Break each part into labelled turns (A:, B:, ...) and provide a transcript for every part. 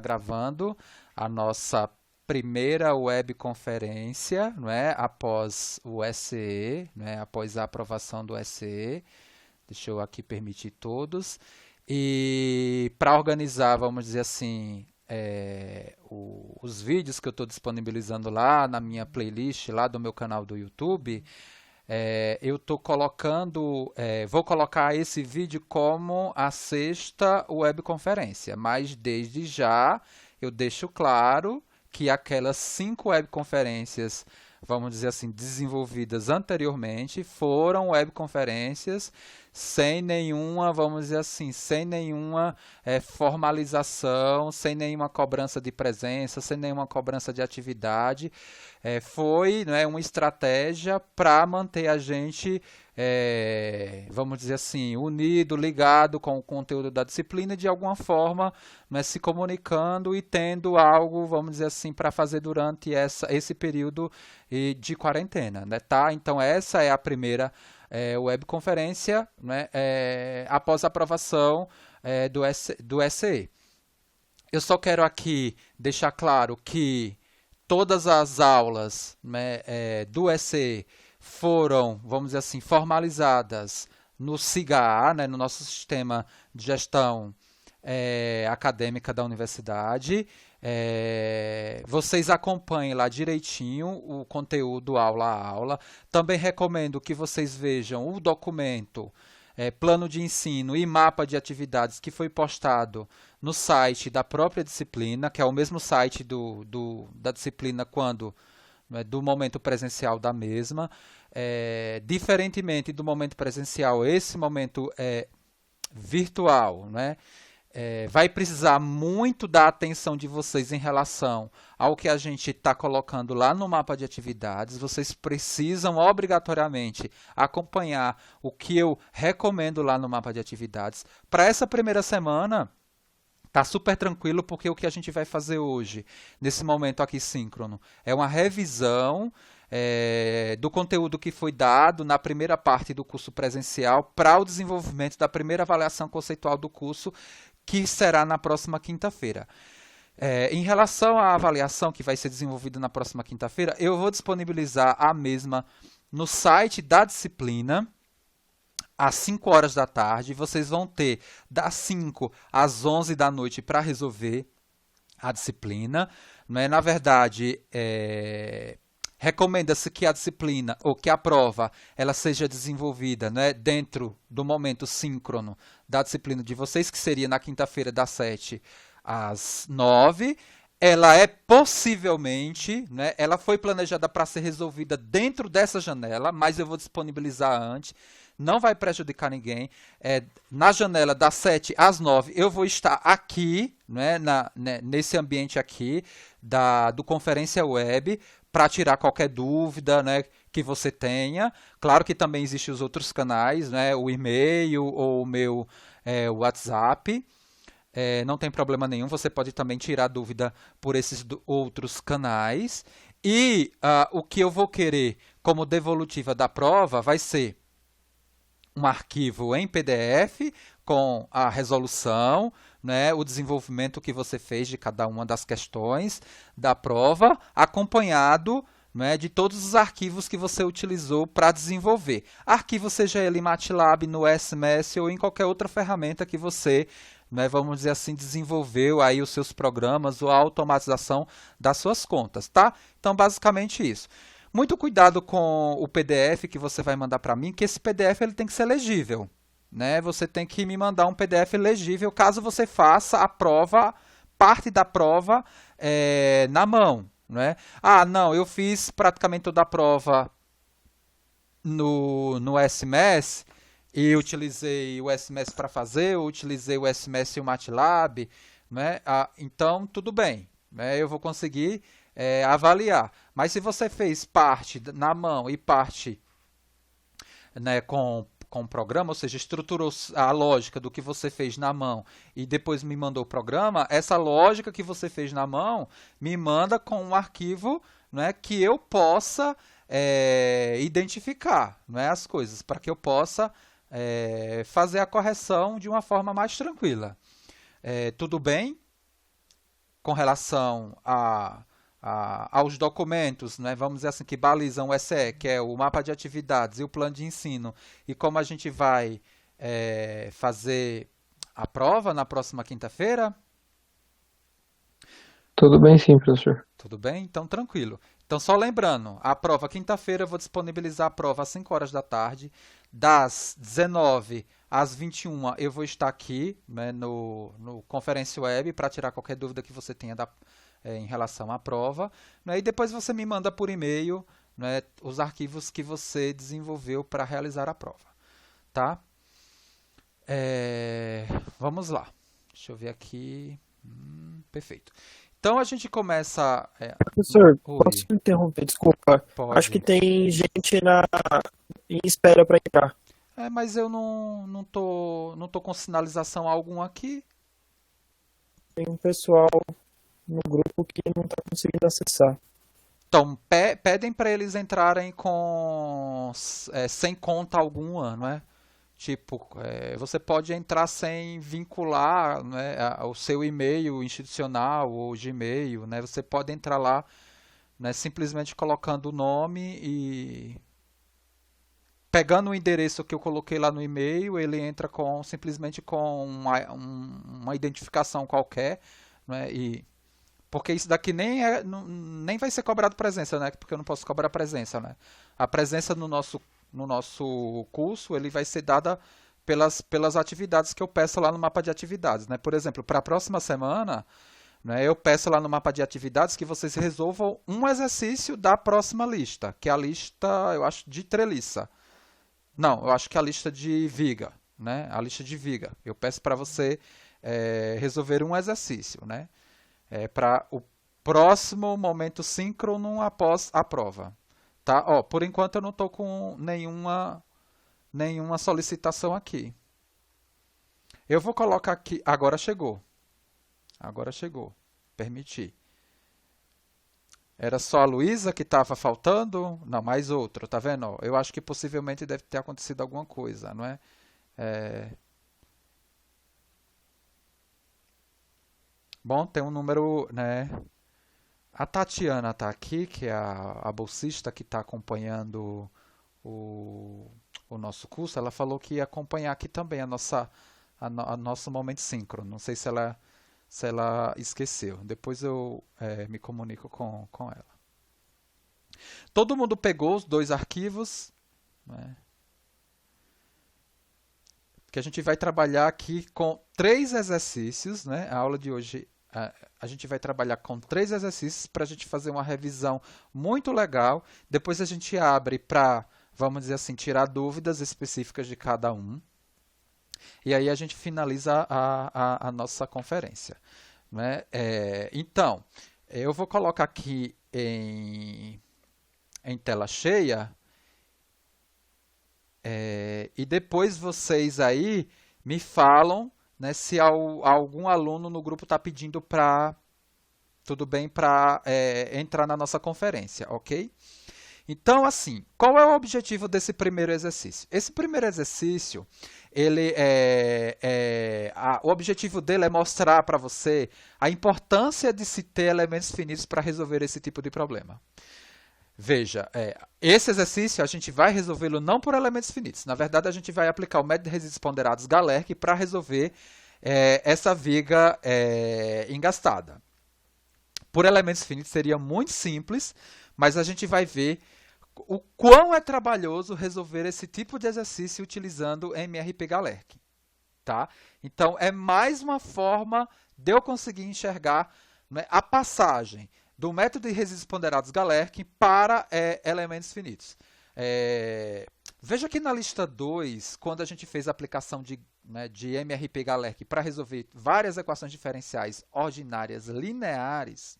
A: gravando a nossa primeira webconferência, não é? Após o SE, não é? Após a aprovação do SE. Deixa eu aqui permitir todos. E para organizar, vamos dizer assim, os vídeos que eu estou disponibilizando lá na minha playlist, lá do meu canal do YouTube, eu estou colocando, vou colocar esse vídeo como a sexta webconferência, mas desde já eu deixo claro que aquelas 5 webconferências, vamos dizer assim, desenvolvidas anteriormente, foram webconferências sem nenhuma, vamos dizer assim, sem nenhuma formalização, sem nenhuma cobrança de presença, sem nenhuma cobrança de atividade. Foi, né, uma estratégia para manter a gente, vamos dizer assim, unido, ligado com o conteúdo da disciplina e de alguma forma, né, se comunicando e tendo algo, vamos dizer assim, para fazer durante esse período de quarentena, né, tá? Então essa é a primeira webconferência, né, após a aprovação do SE. Eu só quero aqui deixar claro que todas as aulas, né, do SE foram, vamos dizer assim, formalizadas no SIGA, né, no nosso sistema de gestão acadêmica da universidade. Vocês acompanhem lá direitinho o conteúdo aula a aula. Também recomendo que vocês vejam o documento, plano de ensino e mapa de atividades que foi postado no site da própria disciplina, que é o mesmo site da disciplina quando, né, do momento presencial da mesma. Diferentemente do momento presencial, esse momento virtual, né, vai precisar muito da atenção de vocês em relação ao que a gente está colocando lá no mapa de atividades. Vocês precisam obrigatoriamente acompanhar o que eu recomendo lá no mapa de atividades. Para essa primeira semana, tá super tranquilo, porque o que a gente vai fazer hoje, nesse momento aqui síncrono, é uma revisão do conteúdo que foi dado na primeira parte do curso presencial para o desenvolvimento da primeira avaliação conceitual do curso, que será na próxima quinta-feira. Em relação à avaliação que vai ser desenvolvida na próxima quinta-feira, eu vou disponibilizar a mesma no site da disciplina, às 5 horas da tarde. Vocês vão ter das 5 às 11 da noite para resolver a disciplina. Não é? Na verdade, recomenda-se que a disciplina ou que a prova ela seja desenvolvida, né, dentro do momento síncrono da disciplina de vocês, que seria na quinta-feira das 7 às 9. Ela é possivelmente, né, ela foi planejada para ser resolvida dentro dessa janela, mas eu vou disponibilizar antes, não vai prejudicar ninguém. Na janela das 7 às 9 eu vou estar aqui, né, nesse ambiente aqui do Conferência Web, para tirar qualquer dúvida, né, que você tenha. Claro que também existem os outros canais, né, o e-mail ou o meu WhatsApp. Não tem problema nenhum, você pode também tirar dúvida por esses outros canais. E o que eu vou querer como devolutiva da prova vai ser um arquivo em PDF com a resolução, né, o desenvolvimento que você fez de cada uma das questões da prova, acompanhado, né, de todos os arquivos que você utilizou para desenvolver. Arquivo seja ele em MATLAB, no SMS ou em qualquer outra ferramenta que você, né, vamos dizer assim, desenvolveu aí os seus programas ou a automatização das suas contas, tá? Então, basicamente isso. Muito cuidado com o PDF que você vai mandar para mim, que esse PDF ele tem que ser legível, né? Você tem que me mandar um PDF legível caso você faça a prova, parte da prova na mão, né? Ah, não, eu fiz praticamente toda a prova no SMS e utilizei o SMS para fazer, eu utilizei o SMS e o MATLAB, né? Então, tudo bem, né? Eu vou conseguir avaliar. Mas se você fez parte na mão e parte, né, com o programa, ou seja, estruturou a lógica do que você fez na mão e depois me mandou o programa, essa lógica que você fez na mão me manda com um arquivo, né, que eu possa identificar, né, as coisas, para que eu possa fazer a correção de uma forma mais tranquila. Tudo bem? com relação aos documentos, né, vamos dizer assim, que balizam o SE, que é o mapa de atividades e o plano de ensino, e como a gente vai fazer a prova na próxima quinta-feira?
B: Tudo bem, sim, professor.
A: Tudo bem? Então, tranquilo. Então, só lembrando, a prova quinta-feira eu vou disponibilizar a prova às 5 horas da tarde, das 19 às 21 eu vou estar aqui, né, no Conferência Web para tirar qualquer dúvida que você tenha em relação à prova, né, e depois você me manda por e-mail, né, os arquivos que você desenvolveu para realizar a prova, tá? É, vamos lá. Deixa eu ver aqui. Perfeito. Então a gente começa.
B: Professor, posso
A: Oi,
B: interromper? Desculpa. Acho que
A: pode.
B: tem gente em espera para entrar.
A: Mas eu não tô com sinalização alguma aqui.
B: Tem um pessoal no grupo que não está conseguindo acessar.
A: Então, pedem para eles entrarem com sem conta alguma, não é? Tipo, você pode entrar sem vincular, né, o seu e-mail institucional ou Gmail, né? Você pode entrar lá, né, simplesmente colocando o nome e pegando o endereço que eu coloquei lá no e-mail, ele entra simplesmente com uma identificação qualquer, né? Porque isso daqui nem vai ser cobrado presença, né? Porque eu não posso cobrar presença, né? A presença no nosso curso, ele vai ser dada pelas atividades que eu peço lá no mapa de atividades, né? Por exemplo, para a próxima semana, né, eu peço lá no mapa de atividades que vocês resolvam um exercício da próxima lista, que é a lista, eu acho, de treliça. Não, eu acho que é a lista de viga, né? A lista de viga. Eu peço para você resolver um exercício, né? Para o próximo momento síncrono após a prova. Tá? Ó, por enquanto eu não estou com nenhuma solicitação aqui. Eu vou colocar aqui. Agora chegou. Agora chegou. Permitir. Era só a Luísa que estava faltando? Não, mais outro, tá vendo? Eu acho que possivelmente deve ter acontecido alguma coisa, não é? É, bom, tem um número, né? A Tatiana está aqui, que é a bolsista que está acompanhando o, o nosso curso. Ela falou que ia acompanhar aqui também a nosso momento síncrono. Não sei se ela esqueceu. Depois eu me comunico com ela. Todo mundo pegou os dois arquivos, né? Que a gente vai trabalhar aqui com 3 exercícios, né? A aula de hoje a gente vai trabalhar com 3 exercícios para a gente fazer uma revisão muito legal. Depois a gente abre para, vamos dizer assim, tirar dúvidas específicas de cada um. E aí a gente finaliza a nossa conferência, né? Então, eu vou colocar aqui em tela cheia. E depois vocês aí me falam, né, se algum aluno no grupo está pedindo para tudo bem para entrar na nossa conferência, ok? Então, assim, qual é o objetivo desse primeiro exercício? Esse primeiro exercício, o objetivo dele é mostrar para você a importância de se ter elementos finitos para resolver esse tipo de problema. Veja, esse exercício a gente vai resolvê-lo não por elementos finitos. Na verdade, a gente vai aplicar o método de resíduos ponderados Galerk para resolver essa viga engastada. Por elementos finitos seria muito simples, mas a gente vai ver o quão é trabalhoso resolver esse tipo de exercício utilizando MRP Galerk. Tá? Então, é mais uma forma de eu conseguir enxergar, né, a passagem do método de resíduos ponderados Galerkin para elementos finitos. Veja que na lista 2, quando a gente fez a aplicação de MRP Galerkin para resolver várias equações diferenciais ordinárias lineares,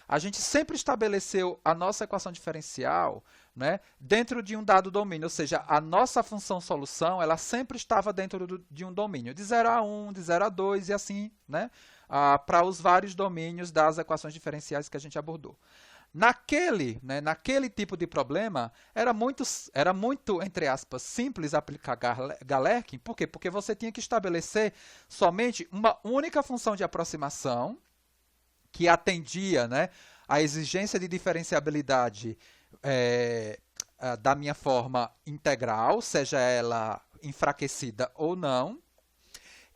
A: a gente sempre estabeleceu a nossa equação diferencial, né, dentro de um dado domínio, ou seja, a nossa função solução ela sempre estava dentro de um domínio, de 0 a 1, de 0 a 2 e assim, né, para os vários domínios das equações diferenciais que a gente abordou. Naquele tipo de problema, era muito, entre aspas, simples aplicar Galerkin. Por quê? Porque você tinha que estabelecer somente uma única função de aproximação, que atendia, né, a exigência de diferenciabilidade da minha forma integral, seja ela enfraquecida ou não,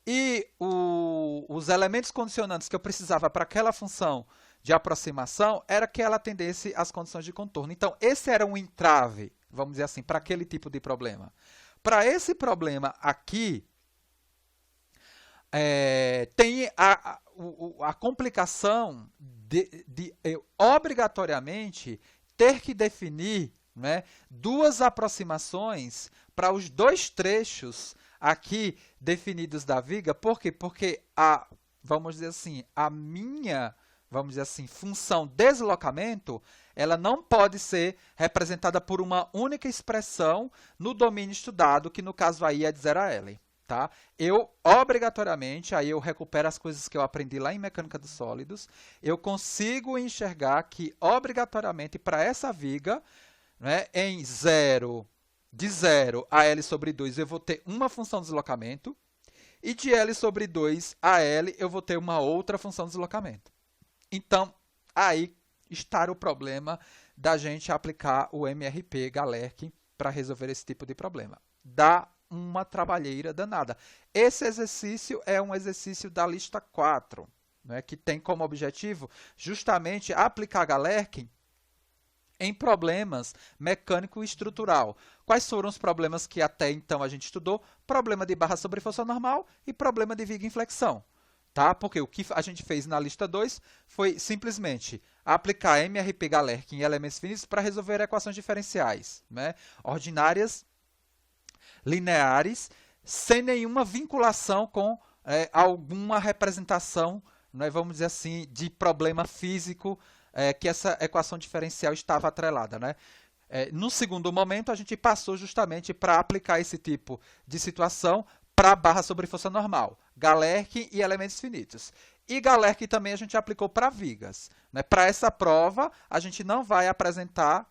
A: e os elementos condicionantes que eu precisava para aquela função de aproximação era que ela atendesse às condições de contorno. Então, esse era um entrave, vamos dizer assim, para aquele tipo de problema. Para esse problema aqui, tem a complicação de eu obrigatoriamente ter que definir, né, duas aproximações para os dois trechos aqui definidos da viga. Por quê? Porque vamos dizer assim, a minha, vamos dizer assim, função deslocamento, ela não pode ser representada por uma única expressão no domínio estudado, que no caso aí é de 0 a L. Tá? Eu, obrigatoriamente, aí eu recupero as coisas que eu aprendi lá em mecânica dos sólidos, eu consigo enxergar que, obrigatoriamente, para essa viga, né, de 0 a L sobre 2, eu vou ter uma função de deslocamento, e de L sobre 2 a L, eu vou ter uma outra função de deslocamento. Então, aí está o problema da gente aplicar o MRP Galerkin para resolver esse tipo de problema. Dá uma trabalheira danada. Esse exercício é um exercício da lista 4, né, que tem como objetivo justamente aplicar Galerkin em problemas mecânico-estrutural. Quais foram os problemas que até então a gente estudou? Problema de barra sobre força normal e problema de viga em flexão. Tá? Porque o que a gente fez na lista 2 foi simplesmente aplicar MRP Galerkin em elementos finitos para resolver equações diferenciais, né, ordinárias, lineares, sem nenhuma vinculação com alguma representação, né, vamos dizer assim, de problema físico que essa equação diferencial estava atrelada. Né? No segundo momento, a gente passou justamente para aplicar esse tipo de situação para a barra sobre força normal, Galerkin e elementos finitos. E Galerkin também a gente aplicou para vigas. Né? Para essa prova, a gente não vai apresentar,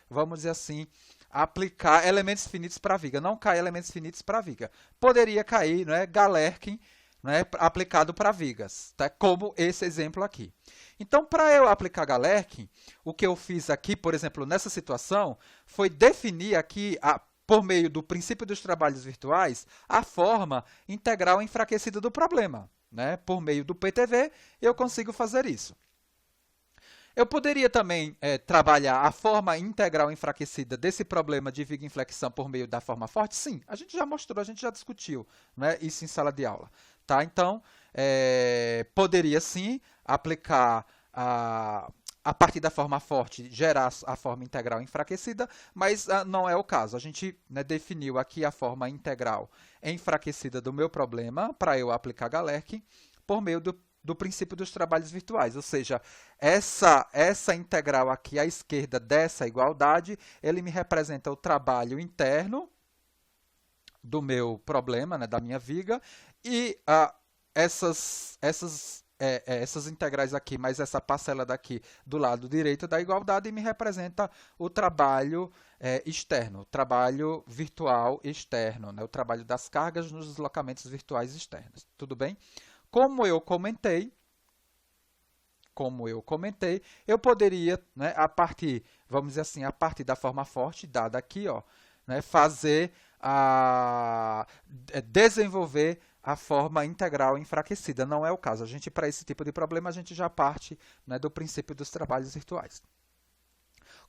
A: vamos dizer assim, aplicar elementos finitos para viga. Não cai elementos finitos para viga. Poderia cair, né, Galerkin, né, aplicado para vigas, tá? Como esse exemplo aqui. Então, para eu aplicar Galerkin, o que eu fiz aqui, por exemplo, nessa situação, foi definir aqui, por meio do princípio dos trabalhos virtuais, a forma integral enfraquecida do problema. Né? Por meio do PTV, eu consigo fazer isso. Eu poderia também trabalhar a forma integral enfraquecida desse problema de viga em flexão por meio da forma forte? Sim, a gente já mostrou, a gente já discutiu, né, isso em sala de aula. Tá? Então, poderia sim aplicar a partir da forma forte, gerar a forma integral enfraquecida, mas não é o caso. A gente, né, definiu aqui a forma integral enfraquecida do meu problema para eu aplicar Galerkin por meio do princípio dos trabalhos virtuais, ou seja, essa integral aqui à esquerda dessa igualdade, ele me representa o trabalho interno do meu problema, né, da minha viga, e essas integrais aqui, mais essa parcela daqui do lado direito da igualdade, me representa o trabalho externo, o trabalho virtual externo, né, o trabalho das cargas nos deslocamentos virtuais externos. Tudo bem? Como eu comentei, eu poderia, né, vamos dizer assim, a partir da forma forte dada aqui, ó, né, desenvolver a forma integral enfraquecida. Não é o caso. Para esse tipo de problema, a gente já parte, né, do princípio dos trabalhos virtuais.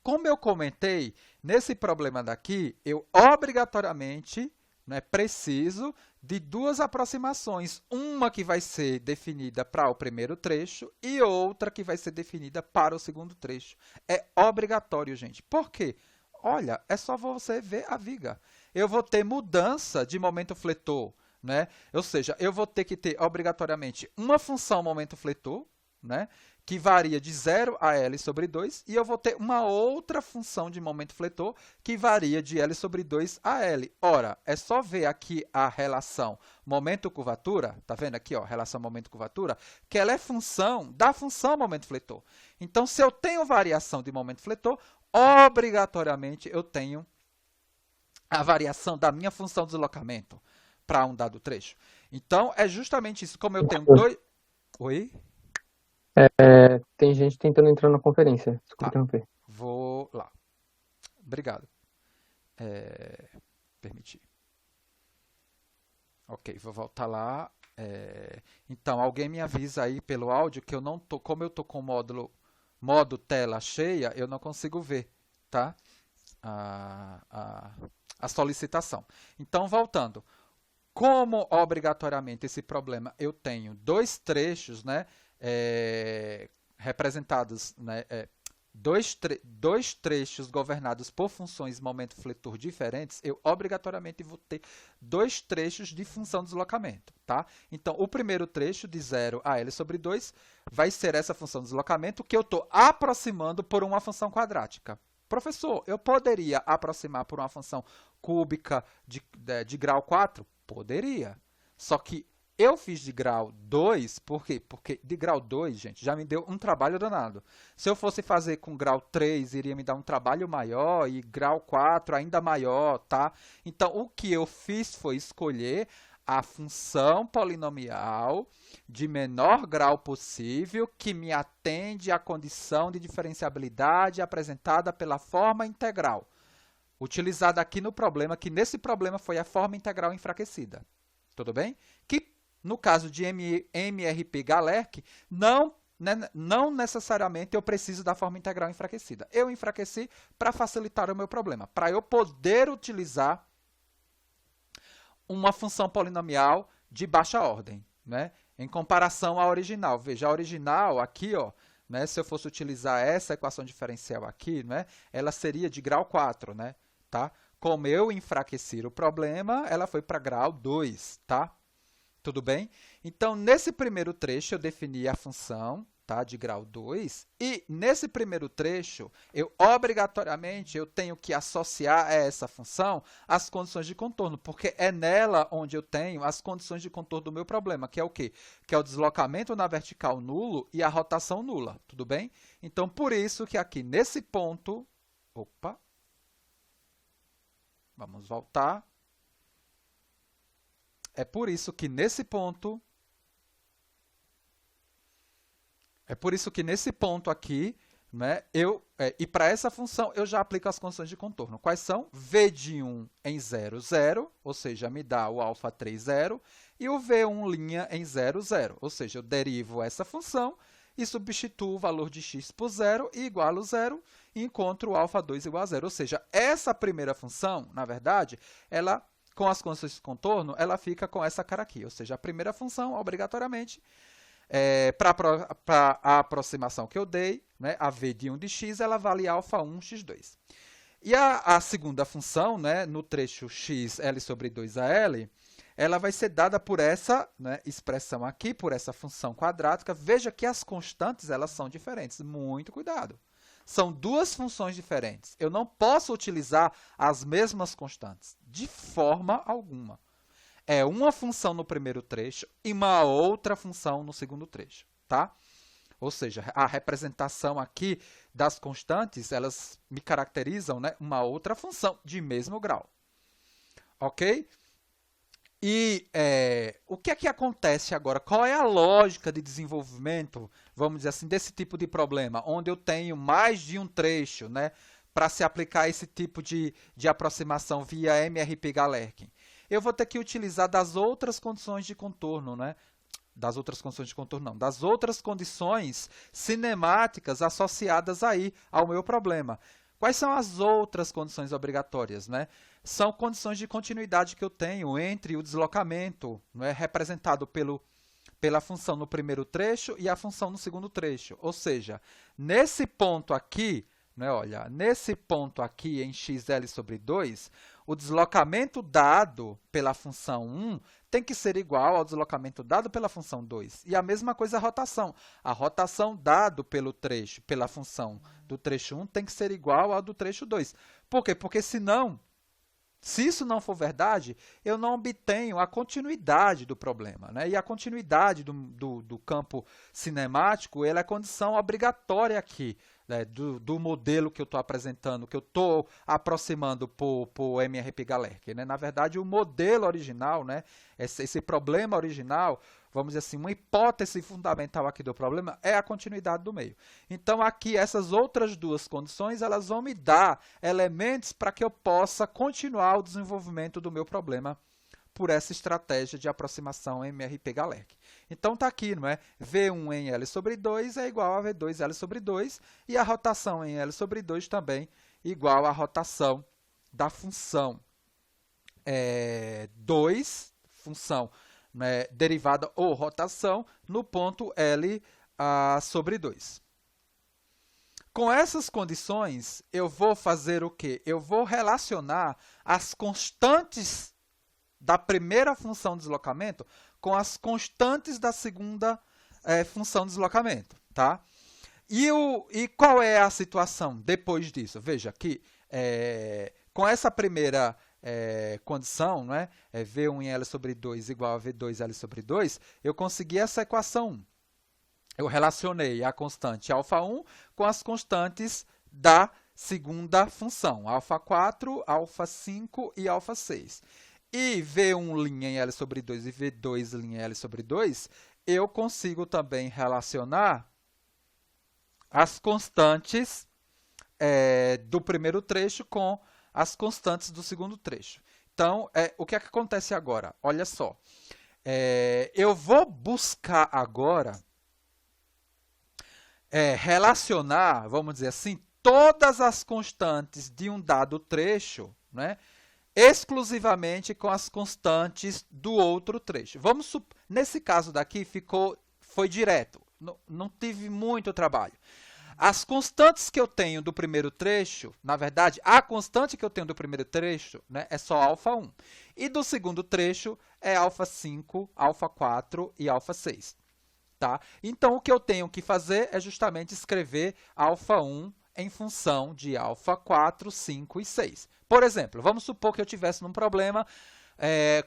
A: Como eu comentei, nesse problema daqui, eu obrigatoriamente, né, preciso de duas aproximações. Uma que vai ser definida para o primeiro trecho e outra que vai ser definida para o segundo trecho. É obrigatório, gente. Por quê? Olha, é só você ver a viga. Eu vou ter mudança de momento fletor, né? Ou seja, eu vou ter que ter obrigatoriamente uma função momento fletor, né, que varia de 0 a L sobre 2, e eu vou ter uma outra função de momento fletor que varia de L sobre 2 a L. Ora, é só ver aqui a relação momento-curvatura, tá vendo aqui, ó, relação momento-curvatura, que ela é função da função momento fletor. Então, se eu tenho variação de momento fletor, obrigatoriamente eu tenho a variação da minha função de deslocamento para um dado trecho. Então, é justamente isso. Como eu tenho dois... Oi?
C: Tem gente tentando entrar na conferência. Desculpa
A: Tá,
C: interromper.
A: vou lá. Obrigado. Permitir. Ok, vou voltar lá. Então, alguém me avisa aí pelo áudio que eu não tô, como eu tô com o modo tela cheia, eu não consigo ver, tá? A, a, a solicitação. Então, voltando. Como obrigatoriamente esse problema eu tenho dois trechos, né, representados, né, dois trechos governados por funções momento-fletor diferentes, eu obrigatoriamente vou ter dois trechos de função deslocamento, tá? Então, o primeiro trecho de 0 a L sobre 2 vai ser essa função de deslocamento que eu estou aproximando por uma função quadrática. Professor, eu poderia aproximar por uma função cúbica de grau 4? Poderia. Só que eu fiz de grau 2, por quê? Porque de grau 2, gente, já me deu um trabalho danado. Se eu fosse fazer com grau 3, iria me dar um trabalho maior e grau 4 ainda maior, tá? Então, o que eu fiz foi escolher a função polinomial de menor grau possível que me atende à condição de diferenciabilidade apresentada pela forma integral, utilizada aqui no problema, que nesse problema foi a forma integral enfraquecida. Tudo bem? Que no caso de MRP Galerc, não necessariamente eu preciso da forma integral enfraquecida. Eu enfraqueci para facilitar o meu problema, para eu poder utilizar uma função polinomial de baixa ordem, né? Em comparação à original. Veja, a original aqui, ó, né, se eu fosse utilizar essa equação diferencial aqui, né, ela seria de grau 4, né? Tá? Como eu enfraqueci o problema, ela foi para grau 2, tá? Tudo bem? Então, nesse primeiro trecho, eu defini a função, tá, de grau 2, e nesse primeiro trecho, obrigatoriamente eu tenho que associar a essa função as condições de contorno, porque é nela onde eu tenho as condições de contorno do meu problema, que é o quê? Que é o deslocamento na vertical nulo e a rotação nula, tudo bem? Então, por isso que aqui nesse ponto, vamos voltar. É por isso que nesse ponto aqui, né, e para essa função eu já aplico as condições de contorno. Quais são? V de 1 em 0, 0, ou seja, me dá o alfa 3, 0, e o V1' em 0, 0, ou seja, eu derivo essa função e substituo o valor de x por 0 e igualo 0, e encontro o alfa 2 igual a 0. Ou seja, essa primeira função, na verdade, ela, com as condições de contorno, ela fica com essa cara aqui. Ou seja, a primeira função, obrigatoriamente, para a aproximação que eu dei, né, a v de 1 de x, ela vale alfa 1 x2. E a segunda função, né, no trecho x, L sobre 2AL, ela vai ser dada por essa, né, expressão aqui, por essa função quadrática. Veja que as constantes elas são diferentes. Muito cuidado. São duas funções diferentes. Eu não posso utilizar as mesmas constantes, de forma alguma. É uma função no primeiro trecho e uma outra função no segundo trecho, tá? Ou seja, a representação aqui das constantes, elas me caracterizam, né, uma outra função de mesmo grau. Ok? E o que é que acontece agora? Qual é a lógica de desenvolvimento, vamos dizer assim, desse tipo de problema, onde eu tenho mais de um trecho, né, para se aplicar esse tipo de aproximação via MRP Galerkin? Eu vou ter que utilizar das outras condições de contorno, né? Das outras condições cinemáticas associadas aí ao meu problema. Quais são as outras condições obrigatórias, né? São condições de continuidade que eu tenho entre o deslocamento, né, representado pela função no primeiro trecho e a função no segundo trecho. Ou seja, nesse ponto aqui, né, olha, nesse ponto aqui em xl sobre 2, o deslocamento dado pela função 1 tem que ser igual ao deslocamento dado pela função 2. E a mesma coisa a rotação. A rotação dado pela função do trecho 1 tem que ser igual ao do trecho 2. Por quê? Porque senão, se isso não for verdade, eu não obtenho a continuidade do problema, né? E a continuidade do campo cinemático ela é condição obrigatória aqui, né, do modelo que eu estou apresentando, que eu estou aproximando por MRP Galerkin, né? Na verdade, o modelo original, né, esse problema original, vamos dizer assim, uma hipótese fundamental aqui do problema é a continuidade do meio. Então, aqui, essas outras duas condições, elas vão me dar elementos para que eu possa continuar o desenvolvimento do meu problema por essa estratégia de aproximação MRP-Galerc. Então, está aqui, não é? V1 em L sobre 2 é igual a V2 L sobre 2, e a rotação em L sobre 2 também igual à rotação da função 2, função, né, derivada ou rotação, no ponto L sobre 2. Com essas condições, eu vou fazer o quê? Eu vou relacionar as constantes da primeira função de deslocamento com as constantes da segunda função de deslocamento, tá? E qual é a situação depois disso? Veja que com essa primeira condição, não é? V1 em L sobre 2 igual a V2 L sobre 2, eu consegui essa equação 1. Eu relacionei a constante α1 com as constantes da segunda função, α4, α5 e α6. E V1' em L sobre 2 e V2' em L sobre 2, eu consigo também relacionar as constantes do primeiro trecho com as constantes do segundo trecho. Então, o que é que acontece agora? Olha só, eu vou buscar agora relacionar, vamos dizer assim, todas as constantes de um dado trecho, né, exclusivamente com as constantes do outro trecho. Nesse caso daqui foi direto, não tive muito trabalho. As constantes que eu tenho do primeiro trecho, na verdade, a constante que eu tenho do primeiro trecho, né, é só α1. E do segundo trecho é α5, α4 e α6. Tá? Então, o que eu tenho que fazer é justamente escrever α1 em função de α4, 5 e 6. Por exemplo, vamos supor que eu tivesse num problema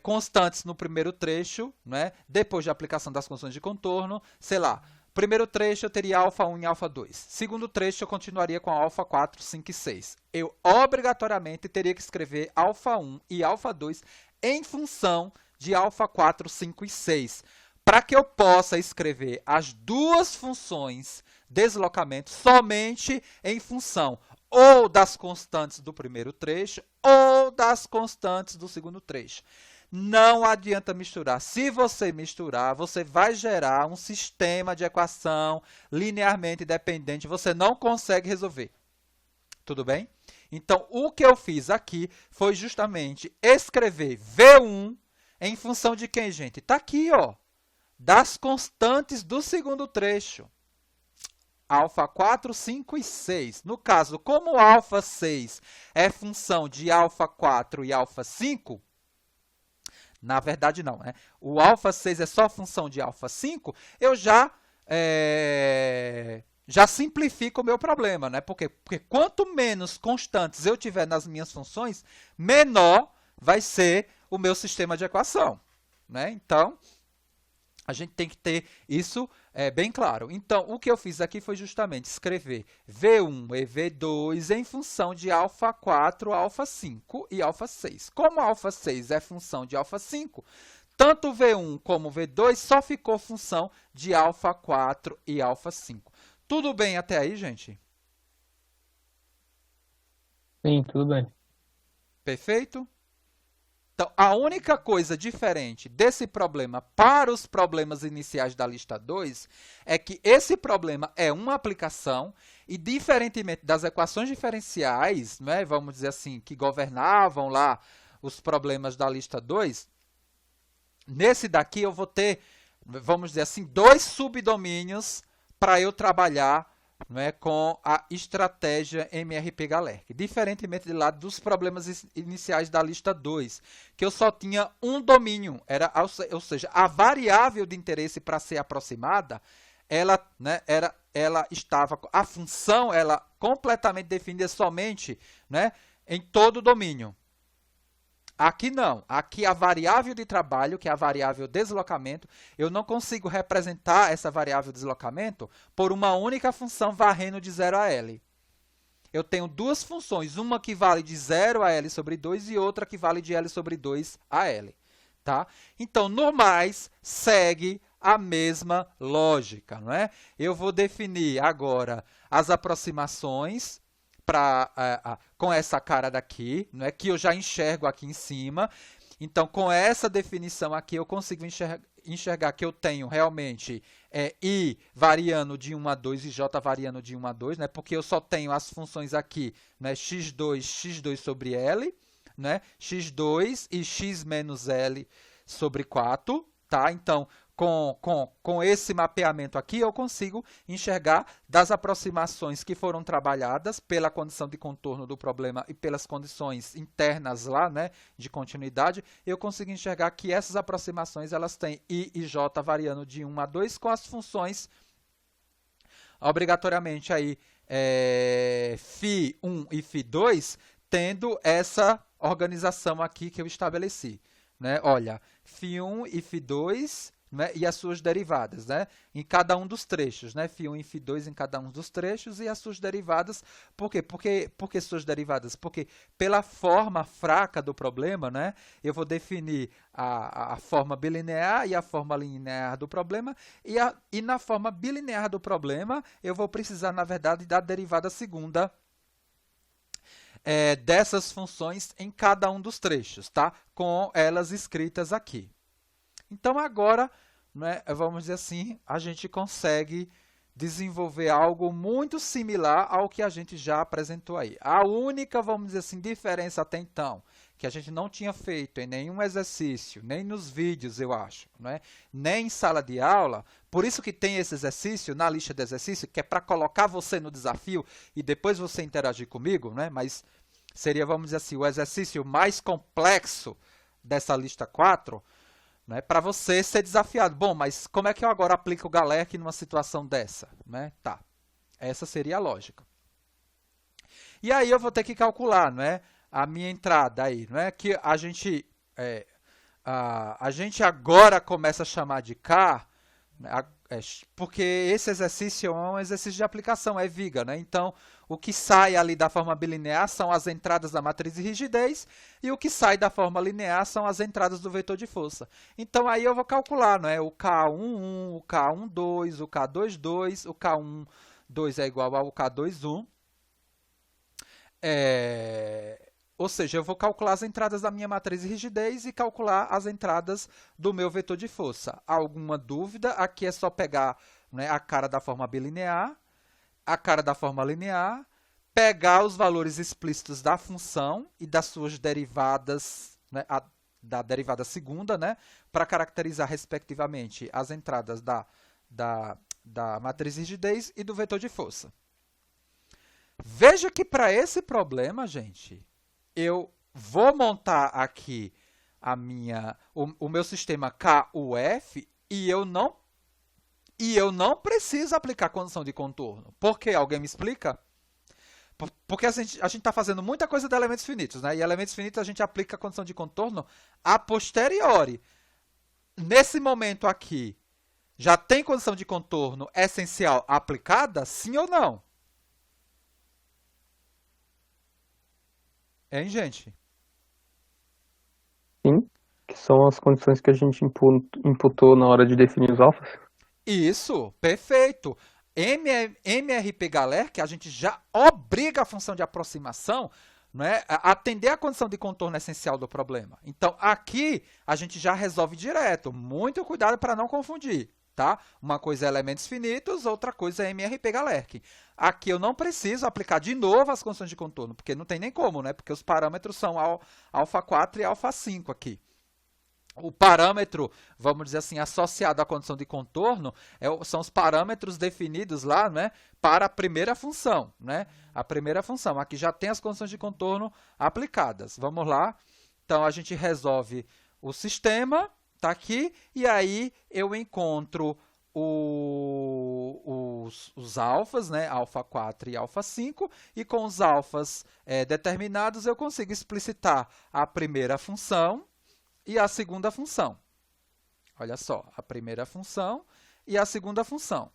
A: constantes no primeiro trecho, né? Depois de aplicação das condições de contorno, sei lá, primeiro trecho eu teria α1 e α2. Segundo trecho eu continuaria com α4, 5 e 6. Eu obrigatoriamente teria que escrever α1 e α2 em função de α4, 5 e 6. Para que eu possa escrever as duas funções deslocamento somente em função ou das constantes do primeiro trecho ou das constantes do segundo trecho. Não adianta misturar. Se você misturar, você vai gerar um sistema de equação linearmente dependente. Você não consegue resolver. Tudo bem? Então, o que eu fiz aqui foi justamente escrever V1 em função de quem, gente? Está aqui, ó. Das constantes do segundo trecho, α4, 5 e 6. No caso, como α6 é função de α4 e α5, na verdade não, né? O α6 é só função de α5, eu já simplifico o meu problema, né? Porque quanto menos constantes eu tiver nas minhas funções, menor vai ser o meu sistema de equação, né? Então, a gente tem que ter isso bem claro. Então, o que eu fiz aqui foi justamente escrever V1 e V2 em função de α4, α5 e α6. Como α6 é função de α5, tanto V1 como V2 só ficou função de α4 e α5. Tudo bem até aí, gente?
C: Sim, tudo bem.
A: Perfeito? Então, a única coisa diferente desse problema para os problemas iniciais da lista 2 é que esse problema é uma aplicação e, diferentemente das equações diferenciais, né, vamos dizer assim, que governavam lá os problemas da lista 2, nesse daqui eu vou ter, vamos dizer assim, dois subdomínios para eu trabalhar, né, com a estratégia MRP-Galerc. Diferentemente de lá dos problemas iniciais da lista 2, que eu só tinha um domínio, ou seja, a variável de interesse para ser aproximada, a função ela completamente definida somente, né, em todo o domínio. Aqui não. Aqui a variável de trabalho, que é a variável deslocamento, eu não consigo representar essa variável deslocamento por uma única função varrendo de 0 a L. Eu tenho duas funções, uma que vale de 0 a L sobre 2 e outra que vale de L sobre 2 a L. Tá? Então, no mais, segue a mesma lógica, não é? Eu vou definir agora as aproximações com essa cara daqui, não é? Que eu já enxergo aqui em cima. Então, com essa definição aqui, eu consigo enxergar que eu tenho realmente I variando de 1 a 2 e J variando de 1 a 2, né? Porque eu só tenho as funções aqui, né? x2 sobre L, né? x2 e x menos L sobre 4, tá? Então, com esse mapeamento aqui, eu consigo enxergar das aproximações que foram trabalhadas pela condição de contorno do problema e pelas condições internas lá, né, de continuidade, eu consigo enxergar que essas aproximações elas têm I e J variando de 1 a 2 com as funções obrigatoriamente aí φ1 e φ2 tendo essa organização aqui que eu estabeleci, né? Olha, φ1 e φ2, né, e as suas derivadas, né, em cada um dos trechos, né, φ1 e φ2 em cada um dos trechos e as suas derivadas. Por quê? Porque suas derivadas? Porque pela forma fraca do problema, né, eu vou definir a forma bilinear e a forma linear do problema e na forma bilinear do problema eu vou precisar, na verdade, da derivada segunda dessas funções em cada um dos trechos, tá? Com elas escritas aqui. Então, agora, né, vamos dizer assim, a gente consegue desenvolver algo muito similar ao que a gente já apresentou aí. A única, vamos dizer assim, diferença até então, que a gente não tinha feito em nenhum exercício, nem nos vídeos, eu acho, né, nem em sala de aula, por isso que tem esse exercício na lista de exercício, que é para colocar você no desafio e depois você interagir comigo, né, mas seria, vamos dizer assim, o exercício mais complexo dessa lista 4, né, para você ser desafiado. Bom, mas como é que eu agora aplico o Galerk numa situação dessa? Né? Tá. Essa seria a lógica. E aí eu vou ter que calcular, né, a minha entrada aí, não é que a gente agora começa a chamar de K, né, porque esse exercício é um exercício de aplicação, é viga, né? Então, o que sai ali da forma bilinear são as entradas da matriz de rigidez e o que sai da forma linear são as entradas do vetor de força. Então, aí eu vou calcular, não é? O K11, o K12, o K22, o K12 é igual ao K21. Ou seja, eu vou calcular as entradas da minha matriz de rigidez e calcular as entradas do meu vetor de força. Alguma dúvida? Aqui é só pegar, né, a cara da forma bilinear, a cara da forma linear, pegar os valores explícitos da função e das suas derivadas, né, da derivada segunda, né, para caracterizar, respectivamente, as entradas da matriz de rigidez e do vetor de força. Veja que para esse problema, gente, eu vou montar aqui o meu sistema KUF e eu não preciso aplicar condição de contorno. Por quê? Alguém me explica? Porque a gente está fazendo muita coisa de elementos finitos, né? E elementos finitos a gente aplica a condição de contorno a posteriori. Nesse momento aqui, já tem condição de contorno essencial aplicada? Sim ou não? Hein, gente?
C: Sim, que são as condições que a gente imputou na hora de definir os alfas.
A: Isso, perfeito. MRP Galerk, a gente já obriga a função de aproximação, né, a atender a condição de contorno essencial do problema. Então, aqui a gente já resolve direto. Muito cuidado para não confundir. Tá? Uma coisa é elementos finitos, outra coisa é MRP Galerk. Aqui eu não preciso aplicar de novo as condições de contorno, porque não tem nem como, né? Porque os parâmetros são alfa 4 e alfa 5 aqui. O parâmetro, vamos dizer assim, associado à condição de contorno, são os parâmetros definidos lá, né, para a primeira função. Né? A primeira função, aqui já tem as condições de contorno aplicadas. Vamos lá. Então, a gente resolve o sistema. Tá aqui, e aí eu encontro os alfas, né, alfa 4 e alfa 5, e com os alfas determinados eu consigo explicitar a primeira função e a segunda função. Olha só, a primeira função e a segunda função.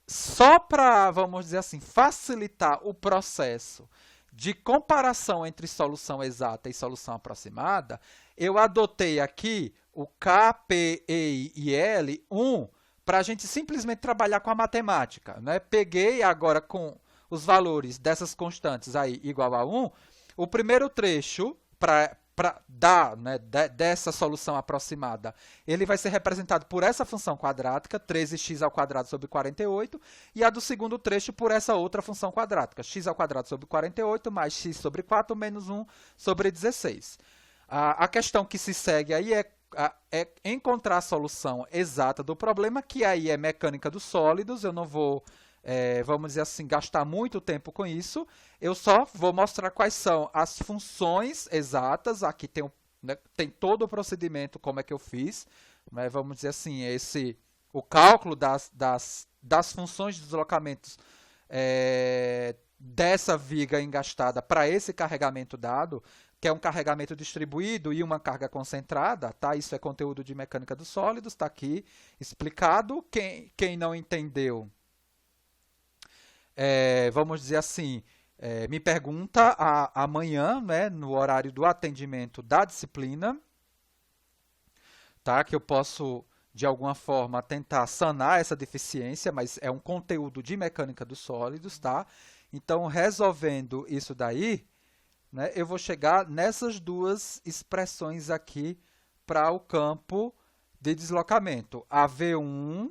A: Só para, vamos dizer assim, facilitar o processo de comparação entre solução exata e solução aproximada, eu adotei aqui o K, P, E e L, 1, para a gente simplesmente trabalhar com a matemática, né? Peguei agora com os valores dessas constantes aí igual a 1, o primeiro trecho para dar, né, dessa solução aproximada, ele vai ser representado por essa função quadrática, 13x ao quadrado sobre 48, e a do segundo trecho por essa outra função quadrática, x ao quadrado sobre 48 mais x sobre 4 menos 1 sobre 16. A questão que se segue aí é encontrar a solução exata do problema, que aí é mecânica dos sólidos. Eu não vou, vamos dizer assim, gastar muito tempo com isso. Eu só vou mostrar quais são as funções exatas. Aqui tem, né, tem todo o procedimento, como é que eu fiz. Né, vamos dizer assim, o cálculo das funções de deslocamentos dessa viga engastada para esse carregamento dado, que é um carregamento distribuído e uma carga concentrada, tá? Isso é conteúdo de mecânica dos sólidos, está aqui explicado. Quem não entendeu, vamos dizer assim, me pergunta amanhã, né, no horário do atendimento da disciplina, tá? Que eu posso, de alguma forma, tentar sanar essa deficiência, mas é um conteúdo de mecânica dos sólidos, tá? Então, resolvendo isso daí, né, eu vou chegar nessas duas expressões aqui para o campo de deslocamento. AV1,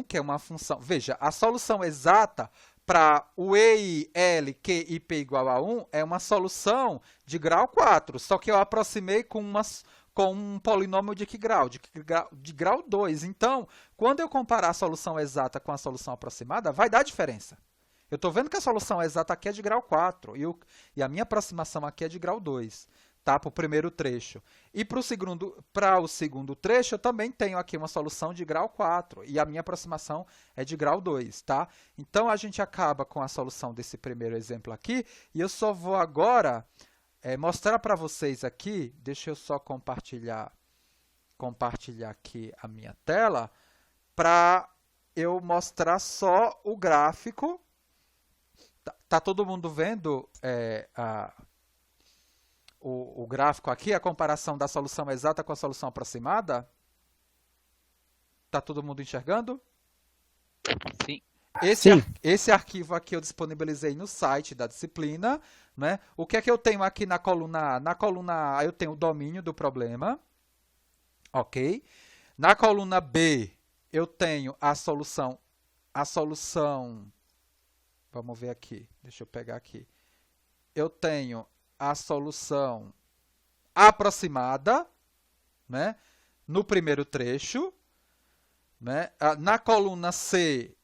A: que é uma função... Veja, a solução exata para o EI, L, Q e P igual a 1 é uma solução de grau 4, só que eu aproximei com um polinômio de que grau? De grau 2. Então, quando eu comparar a solução exata com a solução aproximada, vai dar diferença. Eu estou vendo que a solução exata aqui é de grau 4 e a minha aproximação aqui é de grau 2, tá? Para o primeiro trecho. E para o segundo trecho, eu também tenho aqui uma solução de grau 4 e a minha aproximação é de grau 2, tá? Então, a gente acaba com a solução desse primeiro exemplo aqui e eu só vou agora mostrar para vocês aqui, deixa eu só compartilhar aqui a minha tela para eu mostrar só o gráfico. Tá todo mundo vendo o gráfico aqui, a comparação da solução exata com a solução aproximada? Tá todo mundo enxergando?
D: Sim.
A: Esse arquivo aqui eu disponibilizei no site da disciplina, né? O que é que eu tenho aqui na coluna A? Na coluna A eu tenho o domínio do problema, ok? Na coluna B eu tenho a solução, vamos ver aqui, deixa eu pegar aqui. Eu tenho a solução aproximada, né, no primeiro trecho, né? Na coluna C,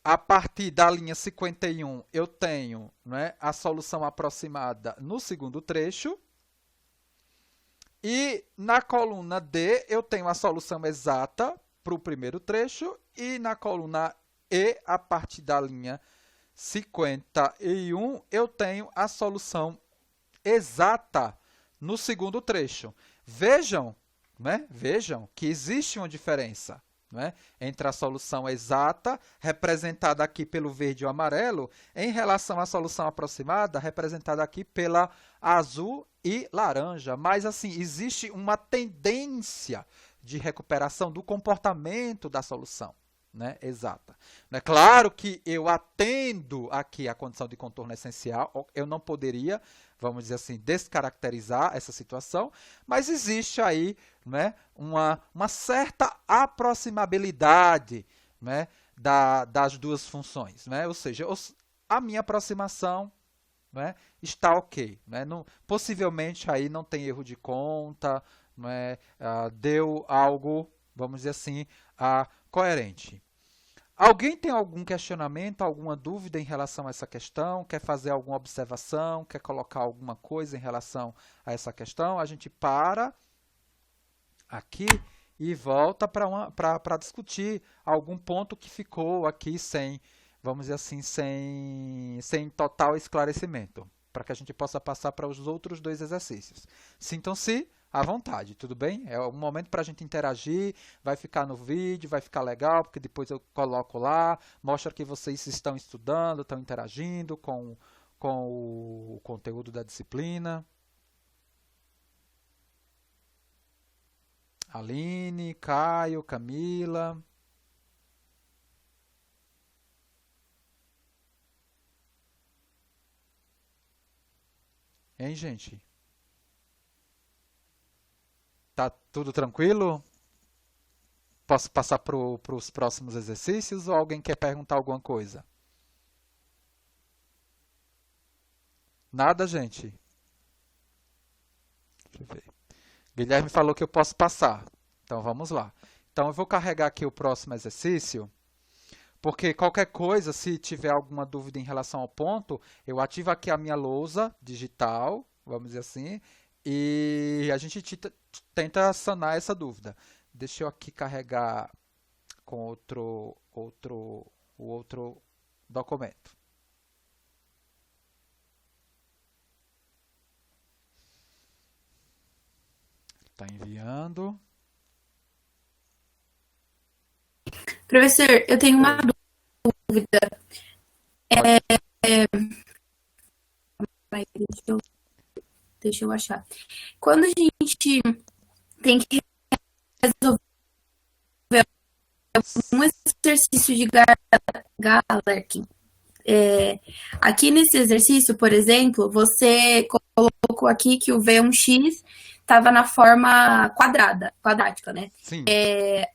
A: a partir da linha 51, eu tenho, né, a solução aproximada no segundo trecho. E na coluna D, eu tenho a solução exata para o primeiro trecho. E na coluna E, a partir da linha 51, eu tenho a solução exata no segundo trecho. Vejam, né? Vejam que existe uma diferença, né, entre a solução exata, representada aqui pelo verde e o amarelo, em relação à solução aproximada, representada aqui pela azul e laranja. Mas, assim, existe uma tendência de recuperação do comportamento da solução, né, exata. É claro que eu atendo aqui a condição de contorno essencial, eu não poderia, vamos dizer assim, descaracterizar essa situação, mas existe aí, né, uma certa aproximabilidade, né, das duas funções, né? Ou seja, a minha aproximação, né, está ok, né? Possivelmente aí não tem erro de conta, né, deu algo, vamos dizer assim, coerente. Alguém tem algum questionamento, alguma dúvida em relação a essa questão? Quer fazer alguma observação? Quer colocar alguma coisa em relação a essa questão? A gente para aqui e volta para discutir algum ponto que ficou aqui sem, vamos dizer assim, sem total esclarecimento, para que a gente possa passar para os outros dois exercícios. Sintam-se à vontade, tudo bem? É um momento para a gente interagir, vai ficar no vídeo, vai ficar legal, porque depois eu coloco lá, mostra que vocês estão estudando, estão interagindo com o conteúdo da disciplina. Aline, Caio, Camila. Hein, gente? Tá tudo tranquilo? Posso passar para os próximos exercícios ou alguém quer perguntar alguma coisa? Nada, gente? Deixa eu ver. Guilherme falou que eu posso passar. Então vamos lá. Então eu vou carregar aqui o próximo exercício, porque qualquer coisa, se tiver alguma dúvida em relação ao ponto, eu ativo aqui a minha lousa digital, vamos dizer assim, e a gente tenta sanar essa dúvida. Deixa eu aqui carregar com o outro documento. Está enviando.
E: Professor, eu tenho uma
A: Oi.
E: dúvida. Vai, deixa eu achar. Quando a gente tem que resolver um exercício de Galerkin, aqui nesse exercício, por exemplo, você colocou aqui que o V1x estava na forma quadrática, né?
A: Sim.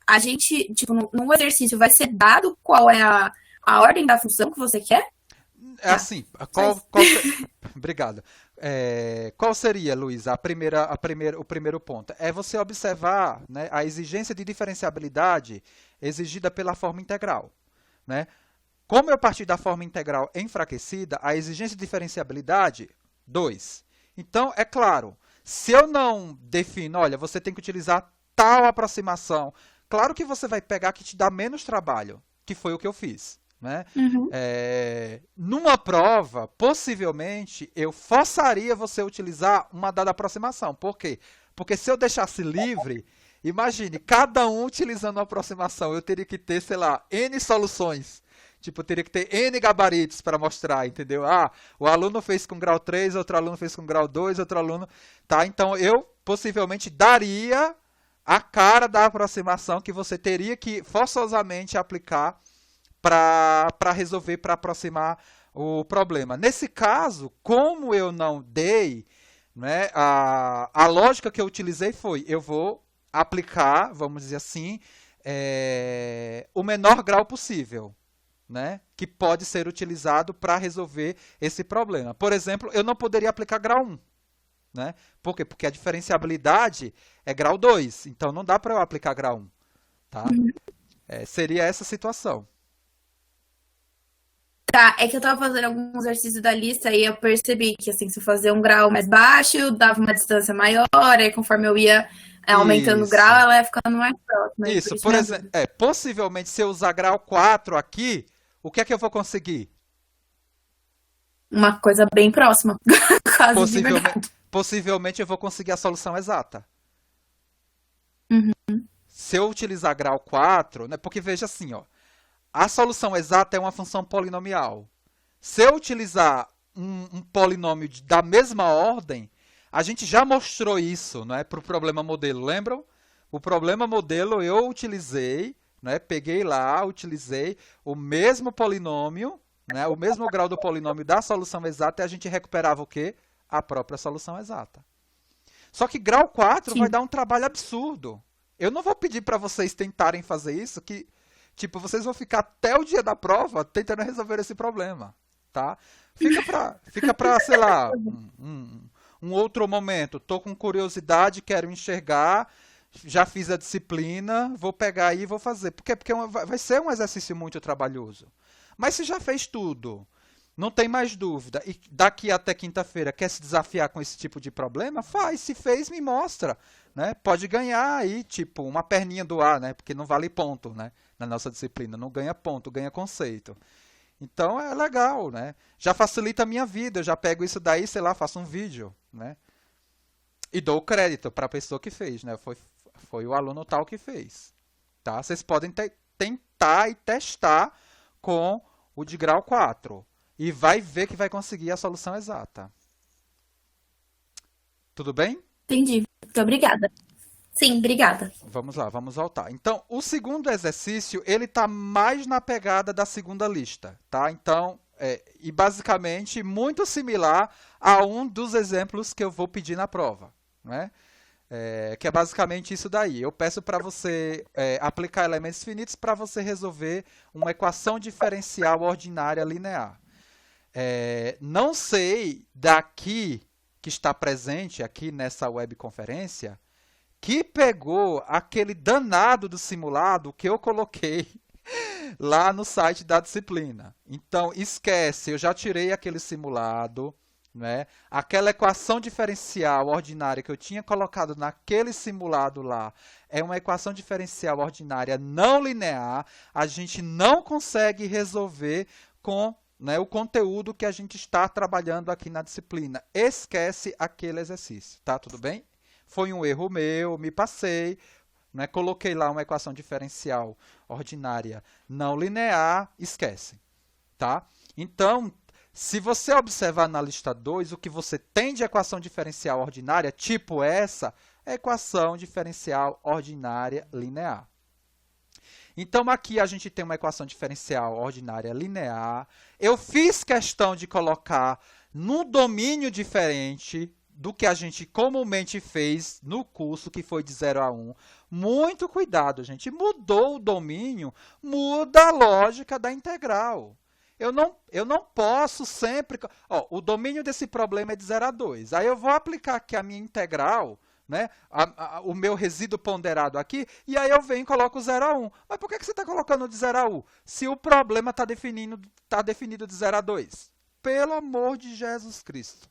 E: A gente, tipo, no exercício vai ser dado qual é a ordem da função que você quer?
A: É assim, obrigado. Qual seria, Luiz, o primeiro ponto? É você observar, né, a exigência de diferenciabilidade exigida pela forma integral, né? Como eu parti da forma integral enfraquecida, a exigência de diferenciabilidade, 2. Então, é claro, se eu não defino, olha, você tem que utilizar tal aproximação, claro que você vai pegar que te dá menos trabalho, que foi o que eu fiz, né?
E: Uhum.
A: Numa prova, possivelmente, eu forçaria você a utilizar uma dada aproximação. Por quê? Porque se eu deixasse livre, imagine, cada um utilizando uma aproximação, eu teria que ter, sei lá, N soluções. Tipo, eu teria que ter N gabaritos para mostrar, entendeu? O aluno fez com grau 3, outro aluno fez com grau 2, outro aluno... Tá? Então, eu possivelmente daria a cara da aproximação que você teria que forçosamente aplicar para resolver, para aproximar o problema. Nesse caso, como eu não dei, né, a lógica que eu utilizei foi, eu vou aplicar, vamos dizer assim, o menor grau possível, né, que pode ser utilizado para resolver esse problema. Por exemplo, eu não poderia aplicar grau 1. Né? Por quê? Porque a diferenciabilidade é grau 2, então não dá para eu aplicar grau 1. Tá? Seria essa situação.
E: Tá, é que eu tava fazendo alguns exercícios da lista e eu percebi que, assim, se eu fazia um grau mais baixo, dava uma distância maior, aí conforme eu ia aumentando o grau, ela ia ficando mais próxima.
A: Isso, por exemplo, possivelmente se eu usar grau 4 aqui, o que é que eu vou conseguir?
E: Uma coisa bem próxima. Quase
A: possivelmente eu vou conseguir a solução exata.
E: Uhum.
A: Se eu utilizar grau 4, né, porque veja assim, ó, a solução exata é uma função polinomial. Se eu utilizar um polinômio da mesma ordem, a gente já mostrou isso, né, para o problema modelo, lembram? O problema modelo eu utilizei, né, peguei lá, utilizei o mesmo polinômio, né, o mesmo grau do polinômio da solução exata e a gente recuperava o quê? A própria solução exata. Só que grau 4 vai dar um trabalho absurdo. Eu não vou pedir para vocês tentarem fazer isso, que tipo, vocês vão ficar até o dia da prova tentando resolver esse problema, tá? Fica para, sei lá, um outro momento. Tô com curiosidade, quero enxergar, já fiz a disciplina, vou pegar aí e vou fazer. Por quê? Porque vai ser um exercício muito trabalhoso. Mas se já fez tudo, não tem mais dúvida, e daqui até quinta-feira quer se desafiar com esse tipo de problema, faz. Se fez, me mostra. Né? Pode ganhar aí, tipo, uma perninha do A, né? Porque não vale ponto, né? Na nossa disciplina. Não ganha ponto, ganha conceito. Então é legal, né? Já facilita a minha vida. Eu já pego isso daí, sei lá, faço um vídeo, né? E dou o crédito para a pessoa que fez, né? Foi o aluno tal que fez. Tá? Vocês podem tentar e testar com o de grau 4. E vai ver que vai conseguir a solução exata. Tudo bem?
E: Entendi. Muito obrigada. Sim, obrigada.
A: Vamos lá, vamos voltar. Então, o segundo exercício, ele está mais na pegada da segunda lista, tá? Então, e basicamente muito similar a um dos exemplos que eu vou pedir na prova, né? Que é basicamente isso daí. Eu peço para você aplicar elementos finitos para você resolver uma equação diferencial ordinária linear. Não sei daqui que está presente aqui nessa webconferência que pegou aquele danado do simulado que eu coloquei lá no site da disciplina. Então, esquece, eu já tirei aquele simulado, né? Aquela equação diferencial ordinária que eu tinha colocado naquele simulado lá é uma equação diferencial ordinária não linear. A gente não consegue resolver com, né, o conteúdo que a gente está trabalhando aqui na disciplina. Esquece aquele exercício, tá? Tudo bem? Foi um erro meu, me passei, né? Coloquei lá uma equação diferencial ordinária não linear, esquece, tá? Então, se você observar na lista 2, o que você tem de equação diferencial ordinária, tipo essa, é equação diferencial ordinária linear. Então, aqui a gente tem uma equação diferencial ordinária linear. Eu fiz questão de colocar num domínio diferente do que a gente comumente fez no curso, que foi de 0 a 1. Muito cuidado, gente. Mudou o domínio, muda a lógica da integral. Eu não posso sempre... o domínio desse problema é de 0 a 2. Aí eu vou aplicar aqui a minha integral, né, o meu resíduo ponderado aqui, e aí eu venho e coloco 0 a 1. Mas por que você está colocando de 0 a 1 se o problema está definido de 0 a 2? Pelo amor de Jesus Cristo.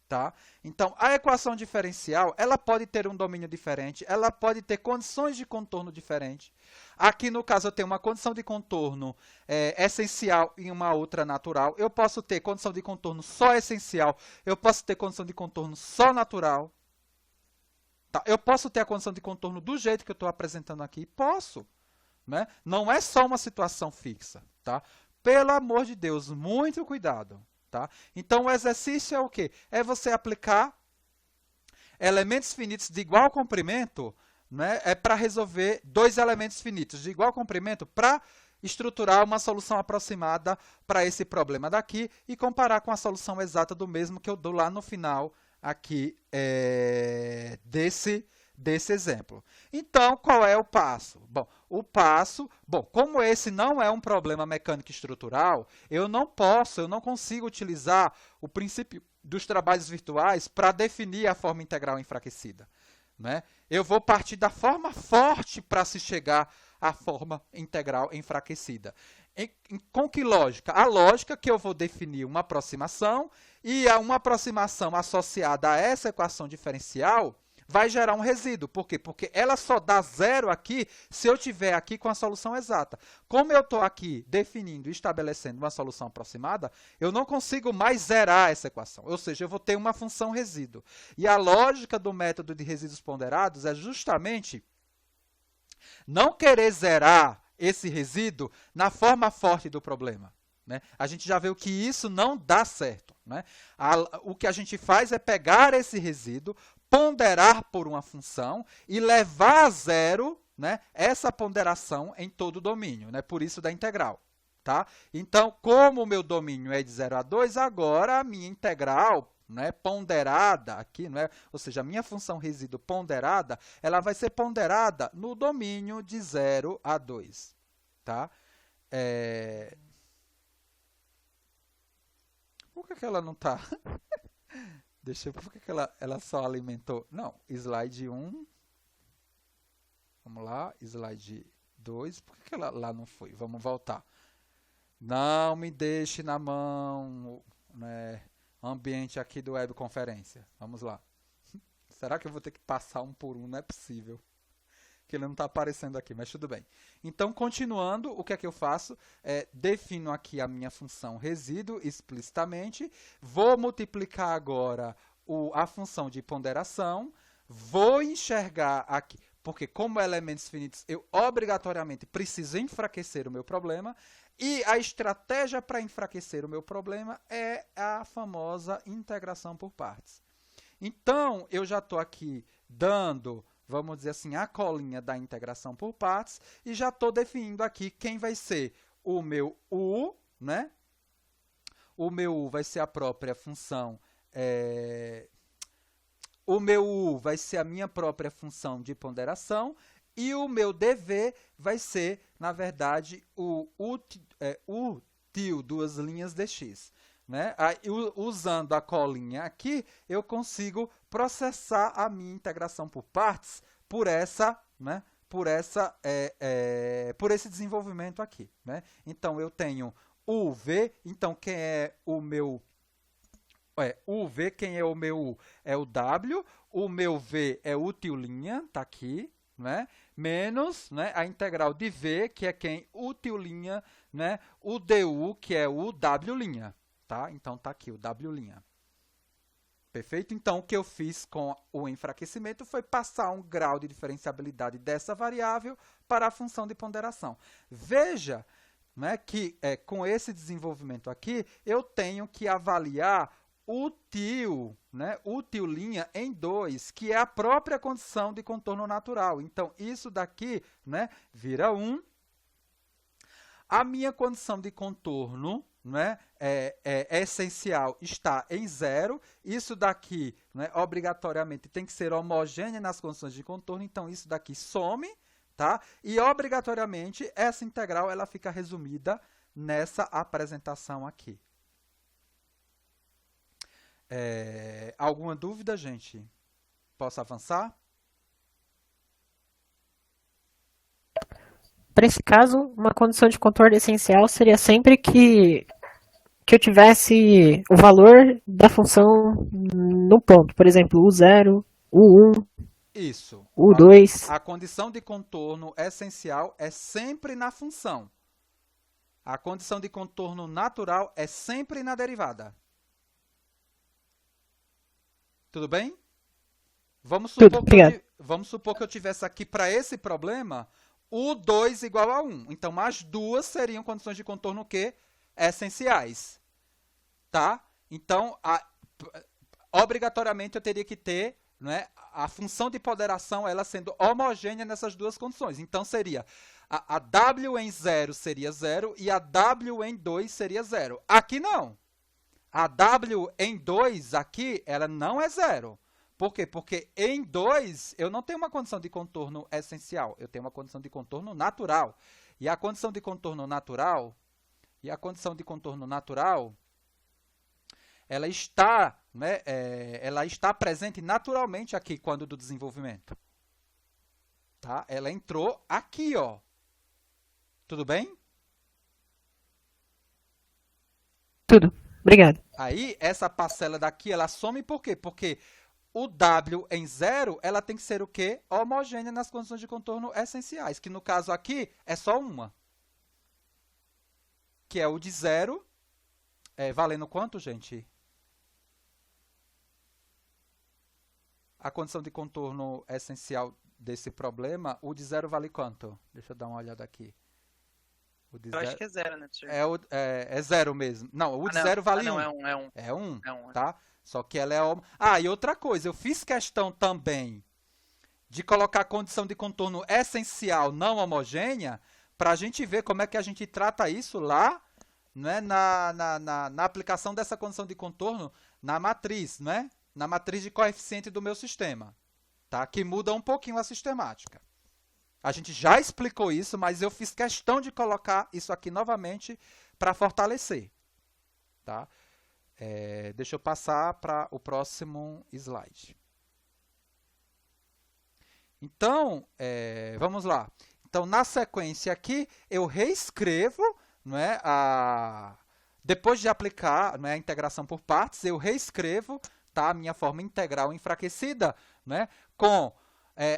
A: Tá? Então, a equação diferencial, ela pode ter um domínio diferente, ela pode ter condições de contorno diferentes. Aqui, no caso, eu tenho uma condição de contorno essencial e uma outra natural. Eu posso ter condição de contorno só essencial, eu posso ter condição de contorno só natural. Tá? Eu posso ter a condição de contorno do jeito que eu estou apresentando aqui? Posso. Né? Não é só uma situação fixa. Tá? Pelo amor de Deus, muito cuidado. Tá? Então, o exercício é o quê? É você aplicar elementos finitos de igual comprimento, né, para resolver dois elementos finitos de igual comprimento para estruturar uma solução aproximada para esse problema daqui e comparar com a solução exata do mesmo que eu dou lá no final aqui desse exemplo. Então, qual é o passo? Bom, como esse não é um problema mecânico estrutural, eu não consigo utilizar o princípio dos trabalhos virtuais para definir a forma integral enfraquecida. Né? Eu vou partir da forma forte para se chegar à forma integral enfraquecida. Com que lógica? A lógica que eu vou definir uma aproximação e uma aproximação associada a essa equação diferencial vai gerar um resíduo. Por quê? Porque ela só dá zero aqui se eu tiver aqui com a solução exata. Como eu estou aqui definindo e estabelecendo uma solução aproximada, eu não consigo mais zerar essa equação. Ou seja, eu vou ter uma função resíduo. E a lógica do método de resíduos ponderados é justamente não querer zerar esse resíduo na forma forte do problema. Né? A gente já viu que isso não dá certo. Né? O que a gente faz é pegar esse resíduo, ponderar por uma função e levar a zero, né, essa ponderação em todo o domínio. Né? Por isso da integral. Tá? Então, como o meu domínio é de 0 a 2, agora a minha integral, né, ponderada aqui, né, ou seja, a minha função resíduo ponderada, ela vai ser ponderada no domínio de 0 a 2. Tá? Por que ela não está? Por que ela só alimentou? Não, slide 1. Vamos lá, slide 2. Por que ela lá não foi? Vamos voltar. Não me deixe na mão, né, ambiente aqui do webconferência. Vamos lá. Será que eu vou ter que passar um por um? Não é possível. Que ele não está aparecendo aqui, mas tudo bem. Então, continuando, o que é que eu faço? Defino aqui a minha função resíduo explicitamente, vou multiplicar agora a função de ponderação, vou enxergar aqui, porque como elementos finitos eu obrigatoriamente preciso enfraquecer o meu problema, e a estratégia para enfraquecer o meu problema é a famosa integração por partes. Então, eu já estou aqui dando... vamos dizer assim, a colinha da integração por partes, e já estou definindo aqui quem vai ser o meu u, né? O meu u vai ser a própria função, o meu u vai ser a minha própria função de ponderação, e o meu dv vai ser, na verdade, o til, duas linhas dx. Né? Aí, usando a colinha aqui, eu consigo processar a minha integração por partes por né? por esse desenvolvimento aqui. Né? Então, eu tenho o v, então quem é o meu o v, quem é o meu u? É o w, o meu v é o til', tá aqui, né? Menos, né, a integral de v, que é quem? O til', né? O du, que é o w', tá? Então, tá aqui o w'. Perfeito? Então, o que eu fiz com o enfraquecimento foi passar um grau de diferenciabilidade dessa variável para a função de ponderação. Veja, né, que com esse desenvolvimento aqui, eu tenho que avaliar o til, né, o til' em 2, que é a própria condição de contorno natural. Então, isso daqui, né, vira 1. A minha condição de contorno, né, essencial está em 0. Isso daqui, né, obrigatoriamente tem que ser homogênea nas condições de contorno. Então, isso daqui some, tá? E, obrigatoriamente, essa integral ela fica resumida nessa apresentação aqui. Alguma dúvida, gente? Posso avançar?
F: Para esse caso, uma condição de contorno essencial seria sempre que eu tivesse o valor da função no ponto. Por exemplo, U0, U1,
A: Isso.
F: U2.
A: A condição de contorno essencial é sempre na função. A condição de contorno natural é sempre na derivada. Tudo bem? Vamos supor que eu tivesse aqui para esse problema U2 igual a 1. Então, as duas seriam condições de contorno o quê? Essenciais. Tá? Então, obrigatoriamente eu teria que ter, né, a função de ponderação ela sendo homogênea nessas duas condições. Então, seria a W em 0 seria 0 e a W em 2 seria 0. Aqui não. A W em 2 aqui, ela não é 0. Por quê? Porque em 2 eu não tenho uma condição de contorno essencial, eu tenho uma condição de contorno natural. E a condição de contorno natural, ela está, né, ela está presente naturalmente aqui quando do desenvolvimento. Tá? Ela entrou aqui, ó. Tudo bem?
F: Tudo. Obrigado.
A: Aí, essa parcela daqui, ela some por quê? Porque o W em 0, ela tem que ser o quê? Homogênea nas condições de contorno essenciais, que no caso aqui é só uma. Que é o de 0, valendo quanto, gente? A condição de contorno essencial desse problema, o de 0 vale quanto? Deixa eu dar uma olhada aqui.
D: Eu acho que é 0, né, professor?
A: É 0 mesmo. Não, o de 0 vale 1.
D: É 1.
A: É 1, tá? Só que ela é... e outra coisa, eu fiz questão também de colocar a condição de contorno essencial não homogênea para a gente ver como é que a gente trata isso lá, né, na aplicação dessa condição de contorno na matriz, né? Na matriz de coeficiente do meu sistema, tá? Que muda um pouquinho a sistemática. A gente já explicou isso, mas eu fiz questão de colocar isso aqui novamente para fortalecer. Tá? Deixa eu passar para o próximo slide. Então, vamos lá. Então, na sequência aqui, eu reescrevo, não é, depois de aplicar, não é, a integração por partes, eu reescrevo, tá, a minha forma integral enfraquecida, né, com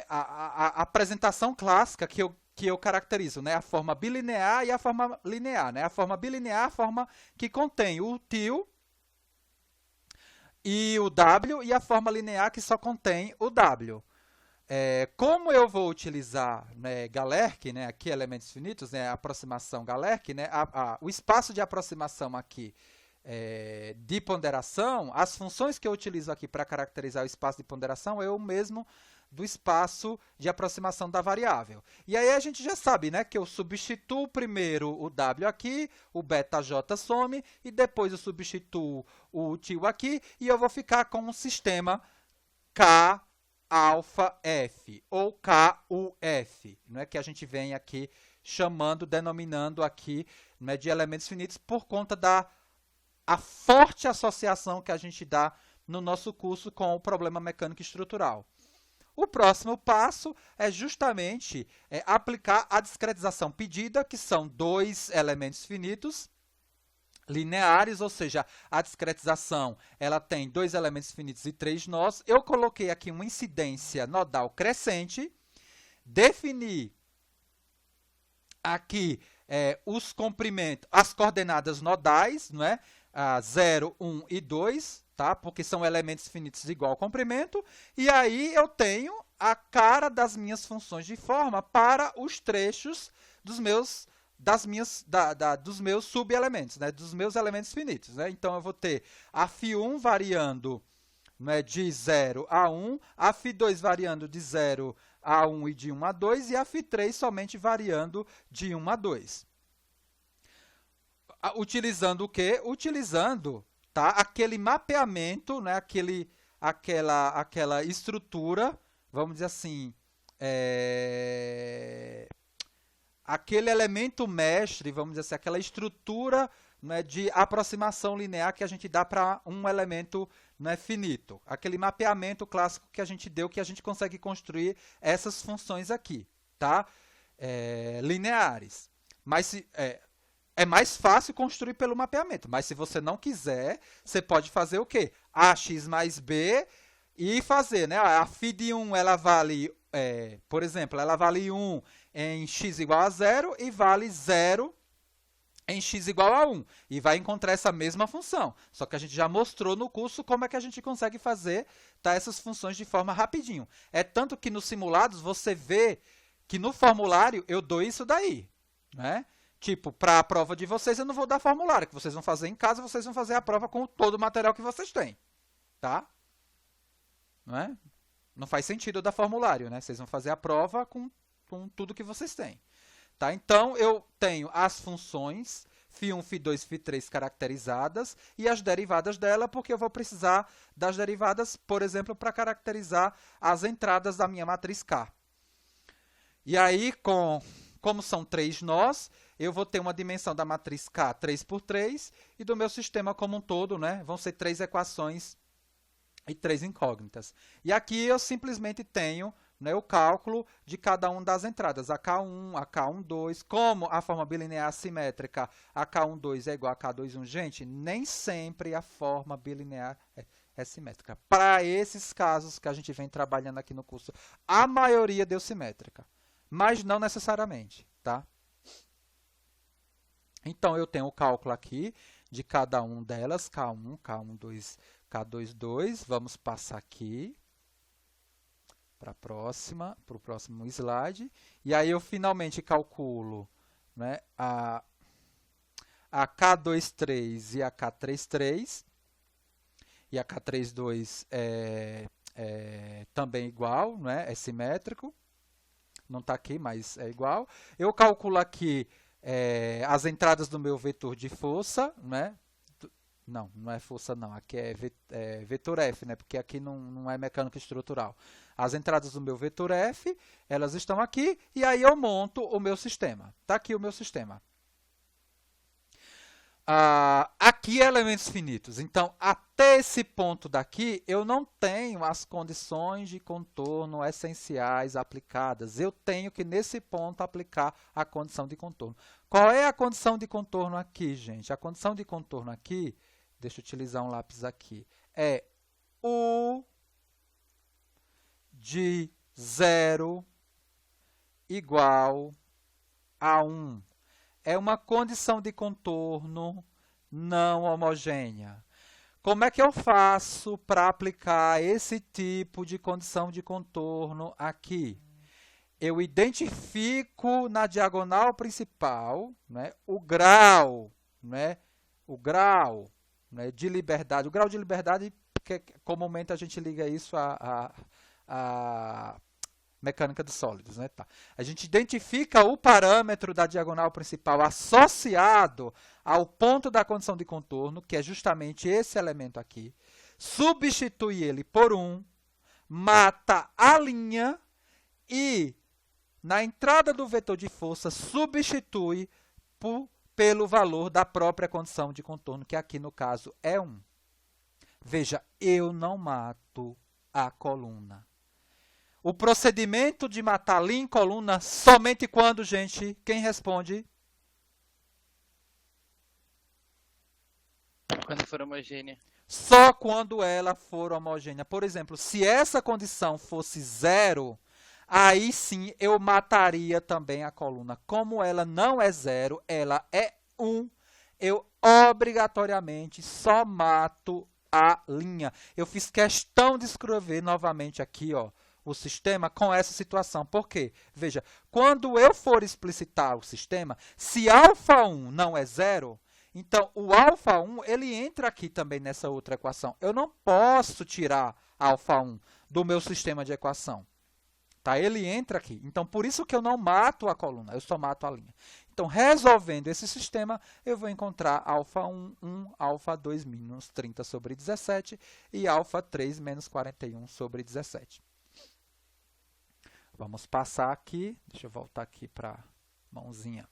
A: a apresentação clássica que eu caracterizo, né? A forma bilinear e a forma linear. Né? A forma bilinear é a forma que contém o til e o w, e a forma linear que só contém o w. Como eu vou utilizar, né, Galerque, né, aqui elementos finitos, né, aproximação Galerque, né, o espaço de aproximação aqui de ponderação, as funções que eu utilizo aqui para caracterizar o espaço de ponderação, eu mesmo do espaço de aproximação da variável. E aí a gente já sabe, né, que eu substituo primeiro o W aqui, o beta J some, e depois eu substituo o tio aqui, e eu vou ficar com um sistema K alfa F, ou KUF, não é, que a gente vem aqui chamando, denominando aqui, né, de elementos finitos por conta da forte associação que a gente dá no nosso curso com o problema mecânico estrutural. O próximo passo é justamente aplicar a discretização pedida, que são 2 elementos finitos lineares, ou seja, a discretização ela tem 2 elementos finitos e 3 nós. Eu coloquei aqui uma incidência nodal crescente, defini aqui os comprimentos, as coordenadas nodais, não é? 0, 1 e 2, tá? Porque são elementos finitos de igual comprimento, e aí eu tenho a cara das minhas funções de forma para os trechos dos meus dos meus subelementos, né? Dos meus elementos finitos, né? Então eu vou ter a φ1 variando, né, de 0 a 1, a φ2 variando de 0 a 1 e de 1 a 2, e a φ3 somente variando de 1 a 2. Utilizando o quê? Utilizando, tá, aquele mapeamento, né, aquela estrutura, vamos dizer assim, aquele elemento mestre, vamos dizer assim, aquela estrutura, né, de aproximação linear que a gente dá para um elemento, né, finito. Aquele mapeamento clássico que a gente deu, que a gente consegue construir essas funções aqui, tá? Lineares. Mas é mais fácil construir pelo mapeamento, mas se você não quiser, você pode fazer o quê? AX mais B e fazer, né? A φ de 1, ela vale, por exemplo, ela vale 1 em x igual a 0 e vale 0 em x igual a 1. E vai encontrar essa mesma função. Só que a gente já mostrou no curso como é que a gente consegue fazer, tá, essas funções de forma rapidinho. É tanto que nos simulados você vê que no formulário eu dou isso daí, né? Tipo, para a prova de vocês eu não vou dar formulário, que vocês vão fazer em casa, vocês vão fazer a prova com todo o material que vocês têm, tá? Não é? Não faz sentido eu dar formulário, né? Vocês vão fazer a prova com tudo que vocês têm, tá? Então, eu tenho as funções φ1, φ2, φ3 caracterizadas e as derivadas dela, porque eu vou precisar das derivadas, por exemplo, para caracterizar as entradas da minha matriz K. E aí, como são 3 nós, eu vou ter uma dimensão da matriz K 3 por 3 e do meu sistema como um todo, né, vão ser 3 equações e 3 incógnitas. E aqui eu simplesmente tenho, né, o cálculo de cada uma das entradas, a K1, a K12, como a forma bilinear assimétrica, a K12 é igual a K21. Gente, nem sempre a forma bilinear é simétrica. Para esses casos que a gente vem trabalhando aqui no curso, a maioria deu simétrica, mas não necessariamente, tá? Então, eu tenho o cálculo aqui de cada uma delas, K1, K12, K22. Vamos passar aqui para o próximo slide. E aí, eu finalmente calculo, né, a K23 e a K33. E a K32 é também igual, né, é simétrico. Não está aqui, mas é igual. Eu calculo aqui as entradas do meu vetor de força, né? Não é força não, aqui é vetor F, né? Porque aqui não é mecânica estrutural. As entradas do meu vetor F, elas estão aqui, e aí eu monto o meu sistema. Está aqui o meu sistema. Aqui elementos finitos. Então, até esse ponto daqui, eu não tenho as condições de contorno essenciais aplicadas. Eu tenho que, nesse ponto, aplicar a condição de contorno. Qual é a condição de contorno aqui, gente? A condição de contorno aqui, deixa eu utilizar um lápis aqui, é U de 0 igual a 1. É uma condição de contorno não homogênea. Como é que eu faço para aplicar esse tipo de condição de contorno aqui? Eu identifico na diagonal principal, né, o grau, né, de liberdade. O grau de liberdade, porque comumente a gente liga isso a mecânica dos sólidos, né? Tá. A gente identifica o parâmetro da diagonal principal associado ao ponto da condição de contorno, que é justamente esse elemento aqui, substitui ele por 1, mata a linha e, na entrada do vetor de força, substitui pelo valor da própria condição de contorno, que aqui no caso é 1. Veja, eu não mato a coluna. O procedimento de matar linha em coluna somente quando, gente? Quem responde?
D: Quando for homogênea.
A: Só quando ela for homogênea. Por exemplo, se essa condição fosse 0, aí sim eu mataria também a coluna. Como ela não é 0, ela é 1, eu obrigatoriamente só mato a linha. Eu fiz questão de escrever novamente aqui, ó, o sistema com essa situação. Por quê? Veja, quando eu for explicitar o sistema, se α1 não é 0, então o α1 ele entra aqui também nessa outra equação. Eu não posso tirar α1 do meu sistema de equação. Tá? Ele entra aqui. Então, por isso que eu não mato a coluna, eu só mato a linha. Então, resolvendo esse sistema, eu vou encontrar α1, 1, α2 menos 30 sobre 17 e α3 menos 41 sobre 17. Vamos passar aqui, deixa eu voltar aqui para a mãozinha.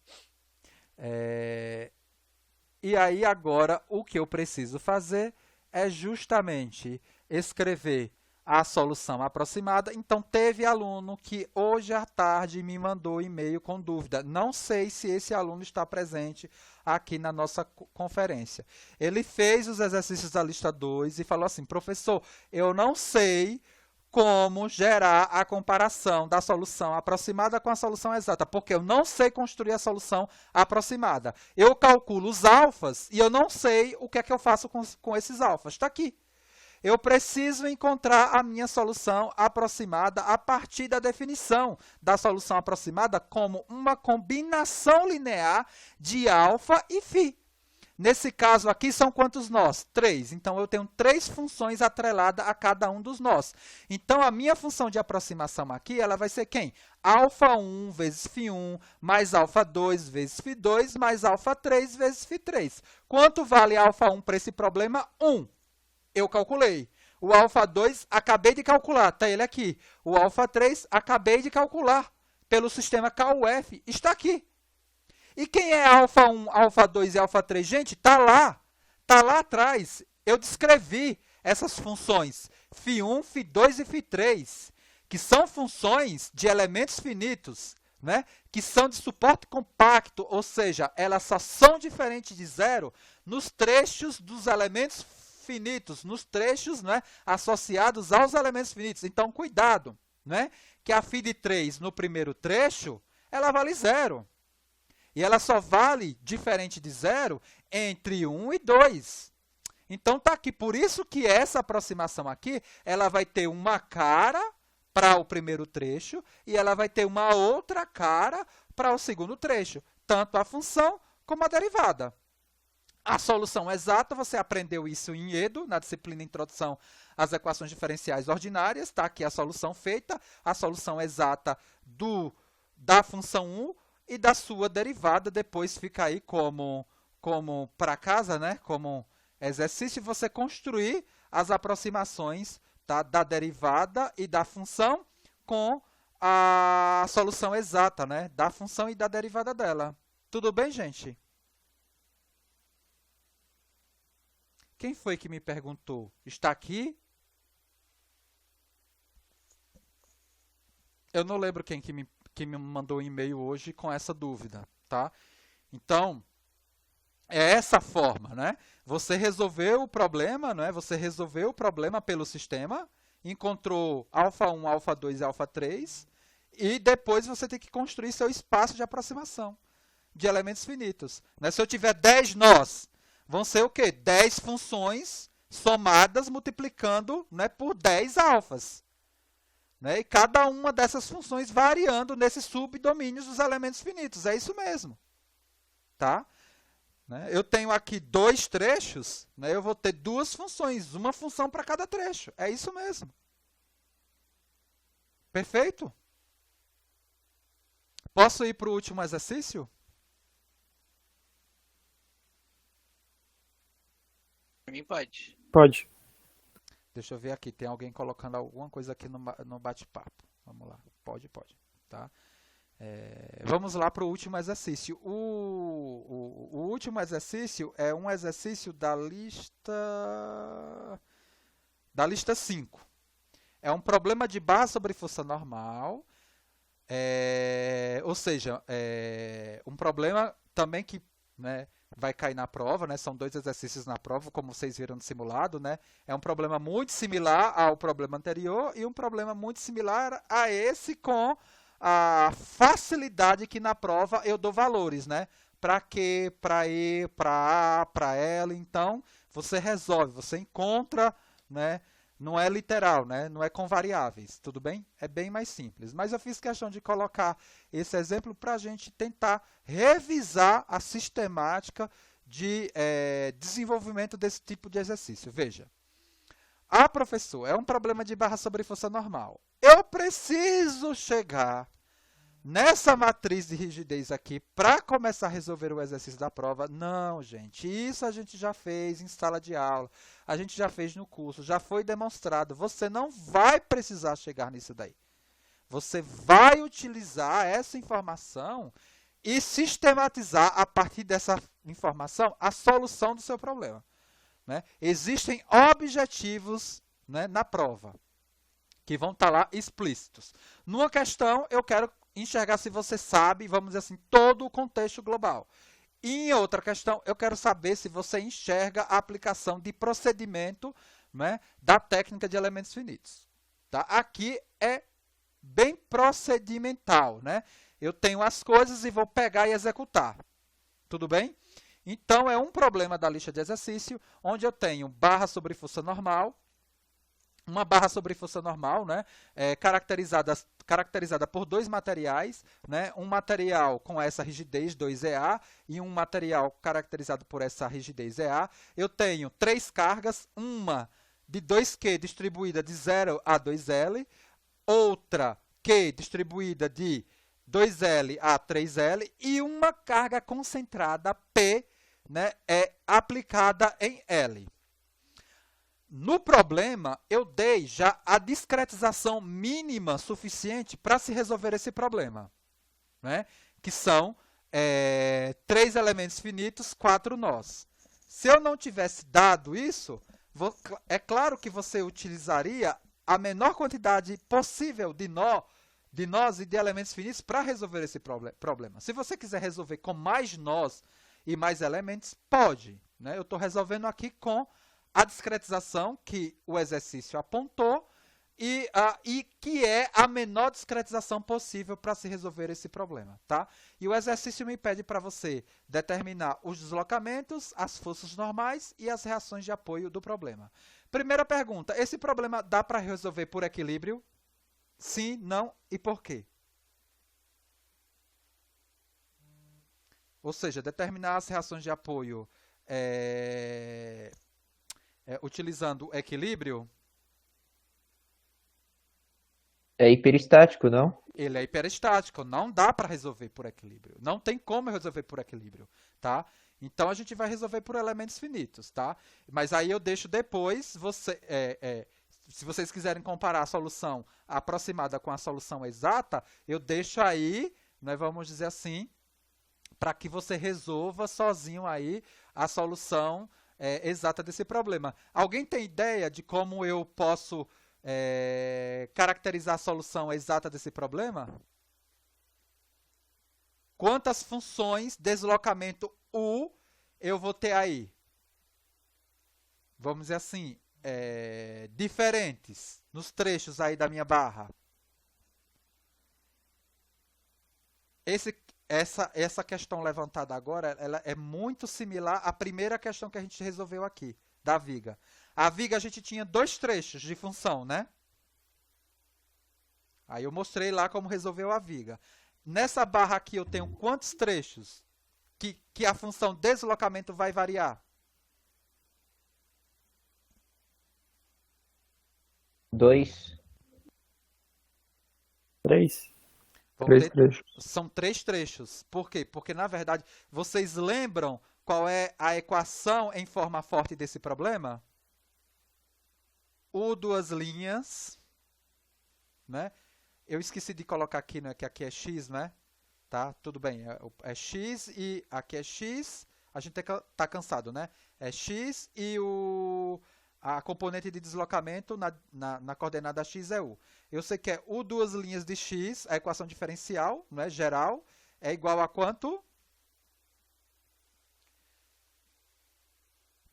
A: E aí, agora, o que eu preciso fazer é justamente escrever a solução aproximada. Então, teve aluno que hoje à tarde me mandou e-mail com dúvida. Não sei se esse aluno está presente aqui na nossa conferência. Ele fez os exercícios da lista 2 e falou assim, professor, eu não sei como gerar a comparação da solução aproximada com a solução exata, porque eu não sei construir a solução aproximada. Eu calculo os alfas e eu não sei o que é que eu faço com esses alfas. Está aqui. Eu preciso encontrar a minha solução aproximada a partir da definição da solução aproximada como uma combinação linear de alfa e φ. Nesse caso aqui, são quantos nós? 3. Então, eu tenho 3 funções atreladas a cada um dos nós. Então, a minha função de aproximação aqui, ela vai ser quem? α1 vezes φ1, mais α2 vezes φ2, mais α3 vezes φ3. Quanto vale α1 para esse problema? 1. Eu calculei. O α2, acabei de calcular. Está ele aqui. O α3, acabei de calcular. Pelo sistema KUF, está aqui. E quem é α1, α2 e α3? Gente, está lá. Está lá atrás. Eu descrevi essas funções φ1, φ2 e φ3, que são funções de elementos finitos, né? Que são de suporte compacto, ou seja, elas só são diferentes de 0 nos trechos dos elementos finitos, nos trechos, né, associados aos elementos finitos. Então, cuidado, né? Que a φ de 3 no primeiro trecho, ela vale 0. E ela só vale diferente de 0 entre 1 e 2. Então, está aqui. Por isso que essa aproximação aqui, ela vai ter uma cara para o primeiro trecho e ela vai ter uma outra cara para o segundo trecho. Tanto a função como a derivada. A solução exata, você aprendeu isso em EDO, na disciplina Introdução às Equações Diferenciais Ordinárias. Está aqui a solução feita, a solução exata da função 1 e da sua derivada. Depois fica aí como para casa, né? Como exercício, você construir as aproximações, tá, da derivada e da função com a solução exata, né? Da função e da derivada dela. Tudo bem, gente? Quem foi que me perguntou? Está aqui? Eu não lembro quem que me mandou um e-mail hoje com essa dúvida, tá? Então, é essa forma, né? Você resolveu o problema, né? Você resolveu o problema pelo sistema, encontrou α1, α2 e α3, e depois você tem que construir seu espaço de aproximação de elementos finitos, né? Se eu tiver 10 nós, vão ser o quê? 10 funções somadas multiplicando, né, por 10 alfas. Né? E cada uma dessas funções variando nesses subdomínios dos elementos finitos. É isso mesmo. Tá? Né? Eu tenho aqui 2 trechos, né? Eu vou ter 2 funções, uma função para cada trecho. É isso mesmo. Perfeito? Posso ir para o último exercício?
D: Pra mim pode.
B: Pode.
A: Deixa eu ver aqui, tem alguém colocando alguma coisa aqui no bate-papo. Vamos lá, pode, tá? Vamos lá para o último exercício. O último exercício é um exercício da lista 5. É um problema de barra sobre força normal, ou seja, um problema também que, né, vai cair na prova, né? São 2 exercícios na prova, como vocês viram no simulado, né? É um problema muito similar ao problema anterior e um problema muito similar a esse, com a facilidade que na prova eu dou valores, né? Para Q, para E, para A, para L. Então, você resolve, você encontra, né? Não é literal, né? Não é com variáveis, tudo bem? É bem mais simples. Mas eu fiz questão de colocar esse exemplo para a gente tentar revisar a sistemática de desenvolvimento desse tipo de exercício. Veja, professor, é um problema de barra sobre força normal. Eu preciso chegar nessa matriz de rigidez aqui para começar a resolver o exercício da prova. Não, gente, isso a gente já fez em sala de aula, a gente já fez no curso, já foi demonstrado. Você não vai precisar chegar nisso daí. Você vai utilizar essa informação e sistematizar a partir dessa informação a solução do seu problema, né? Existem objetivos, né, na prova que vão estar lá explícitos. Numa questão, eu quero enxergar se você sabe, vamos dizer assim, todo o contexto global. E em outra questão, eu quero saber se você enxerga a aplicação de procedimento, né, da técnica de elementos finitos. Tá? Aqui é bem procedimental, né? Eu tenho as coisas e vou pegar e executar. Tudo bem? Então, é um problema da lista de exercício, onde eu tenho barra sobre força normal, uma barra sobre força normal, né, caracterizada por 2 materiais, né, um material com essa rigidez 2EA e um material caracterizado por essa rigidez EA. Eu tenho 3 cargas, uma de 2Q distribuída de 0 a 2L, outra Q distribuída de 2L a 3L e uma carga concentrada P, né, aplicada em L. No problema, eu dei já a discretização mínima suficiente para se resolver esse problema, né? Que são 3 elementos finitos, 4 nós. Se eu não tivesse dado isso, é claro que você utilizaria a menor quantidade possível de nós e de elementos finitos para resolver esse problema. Se você quiser resolver com mais nós e mais elementos, pode, né? Eu estou resolvendo aqui com a discretização que o exercício apontou e que é a menor discretização possível para se resolver esse problema, tá? E o exercício me pede para você determinar os deslocamentos, as forças normais e as reações de apoio do problema. Primeira pergunta, esse problema dá para resolver por equilíbrio? Sim, não e por quê? Ou seja, determinar as reações de apoio utilizando equilíbrio?
G: É hiperestático, não?
A: Ele é hiperestático, não dá para resolver por equilíbrio. Não tem como resolver por equilíbrio, tá? Então, a gente vai resolver por elementos finitos, tá? Mas aí eu deixo depois, se vocês quiserem comparar a solução aproximada com a solução exata, eu deixo aí, né, vamos dizer assim, para que você resolva sozinho aí a solução exata desse problema. Alguém tem ideia de como eu posso caracterizar a solução exata desse problema? Quantas funções deslocamento U eu vou ter aí? Vamos dizer assim, diferentes nos trechos aí da minha barra. Essa questão levantada agora, ela é muito similar à primeira questão que a gente resolveu aqui, da viga. A viga a gente tinha 2 trechos de função, né? Aí eu mostrei lá como resolveu a viga. Nessa barra aqui eu tenho quantos trechos que a função deslocamento vai variar?
G: 2.
B: 3?
A: Vão
C: Três
A: ter-
C: trechos.
A: São 3 trechos. Por quê? Porque, na verdade, vocês lembram qual é a equação em forma forte desse problema? U duas linhas, né? Eu esqueci de colocar aqui, né, que aqui é x, né? Tá? Tudo bem, é x e aqui é x, a gente tá cansado, né? É x e a componente de deslocamento na coordenada x é u. Eu sei que é u duas linhas de x, a equação diferencial, né, geral, é igual a quanto?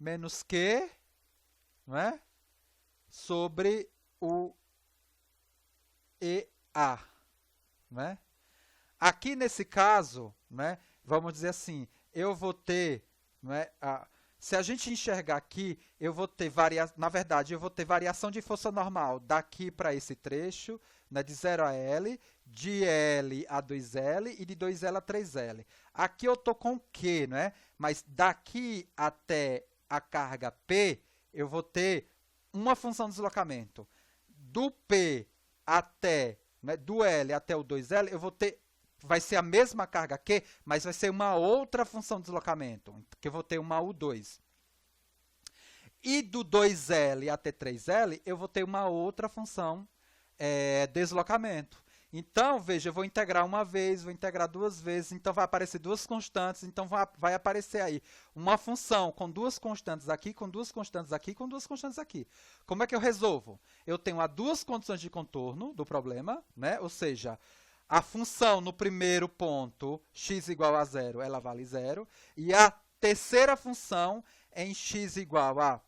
A: Menos q, não é? Sobre o EA, né? Aqui nesse caso, né, vamos dizer assim, eu vou ter, né, se a gente enxergar aqui, eu vou ter na verdade, eu vou ter variação de força normal daqui para esse trecho, né, de 0 a L, de L a 2L e de 2L a 3L. Aqui eu estou com Q, né? Mas daqui até a carga P, eu vou ter uma função de deslocamento. Do P até, né, do L até o 2L, eu vou ter, vai ser a mesma carga Q, mas vai ser uma outra função de deslocamento, que eu vou ter uma U2. E do 2L até 3L, eu vou ter uma outra função deslocamento. Então, veja, eu vou integrar uma vez, vou integrar duas vezes, então vai aparecer duas constantes, então vai aparecer aí uma função com duas constantes aqui, com duas constantes aqui, com duas constantes aqui. Como é que eu resolvo? Eu tenho as duas condições de contorno do problema, né? Ou seja, a função no primeiro ponto, x igual a 0, ela vale 0, e a terceira função em x igual a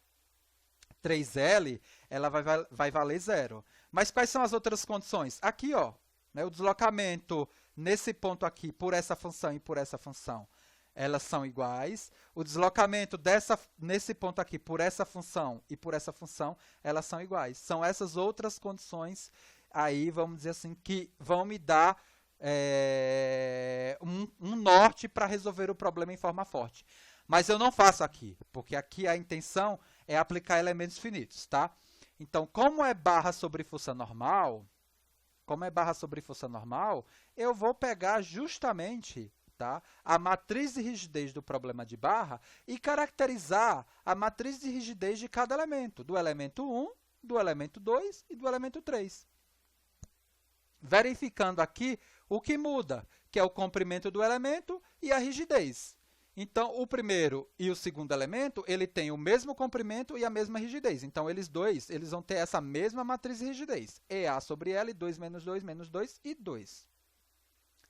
A: 3L, ela vai valer 0. Mas quais são as outras condições? Aqui, ó, né, o deslocamento nesse ponto aqui por essa função e por essa função, elas são iguais. O deslocamento nesse ponto aqui por essa função e por essa função, elas são iguais. São essas outras condições aí, vamos dizer assim, que vão me dar um norte para resolver o problema em forma forte. Mas eu não faço aqui, porque aqui a intenção é aplicar elementos finitos, tá? Então, como é barra sobre força normal, eu vou pegar justamente, tá, a matriz de rigidez do problema de barra e caracterizar a matriz de rigidez de cada elemento, do elemento 1, do elemento 2 e do elemento 3. Verificando aqui o que muda, que é o comprimento do elemento e a rigidez. Então, o primeiro e o segundo elemento, ele tem o mesmo comprimento e a mesma rigidez. Então, eles vão ter essa mesma matriz de rigidez. EA sobre L, 2 menos 2, menos 2 e 2.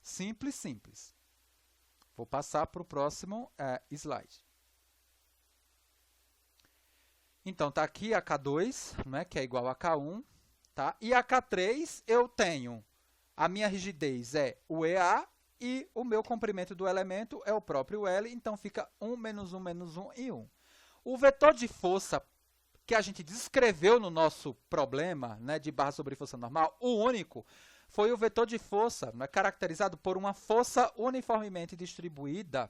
A: Simples, simples. Vou passar para o próximo slide. Então, está aqui a K2, né, que é igual a K1. Tá? E a K3, eu tenho, a minha rigidez é o EA e o meu comprimento do elemento é o próprio L, então fica 1 menos 1 menos 1 e 1. O vetor de força que a gente descreveu no nosso problema, né, de barra sobre força normal, o único, foi o vetor de força, né, caracterizado por uma força uniformemente distribuída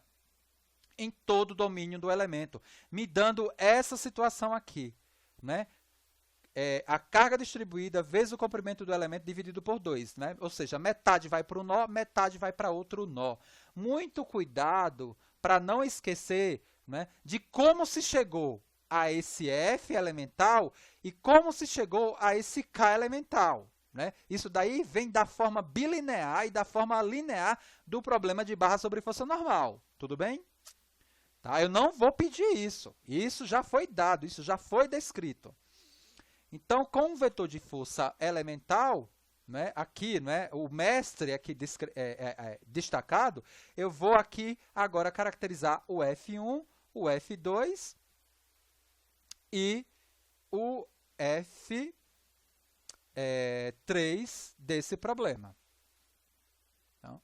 A: em todo o domínio do elemento, me dando essa situação aqui, né? A carga distribuída vezes o comprimento do elemento dividido por 2, né? Ou seja, metade vai para um nó, metade vai para outro nó. Muito cuidado para não esquecer, né, de como se chegou a esse F elemental e como se chegou a esse K elemental. Né? Isso daí vem da forma bilinear e da forma linear do problema de barra sobre força normal. Tudo bem? Tá? Eu não vou pedir isso. Isso já foi dado, isso já foi descrito. Então, com o vetor de força elemental, né, aqui, né, o mestre aqui destacado, eu vou aqui agora caracterizar o F1, o F2 e o F3 desse problema. Então,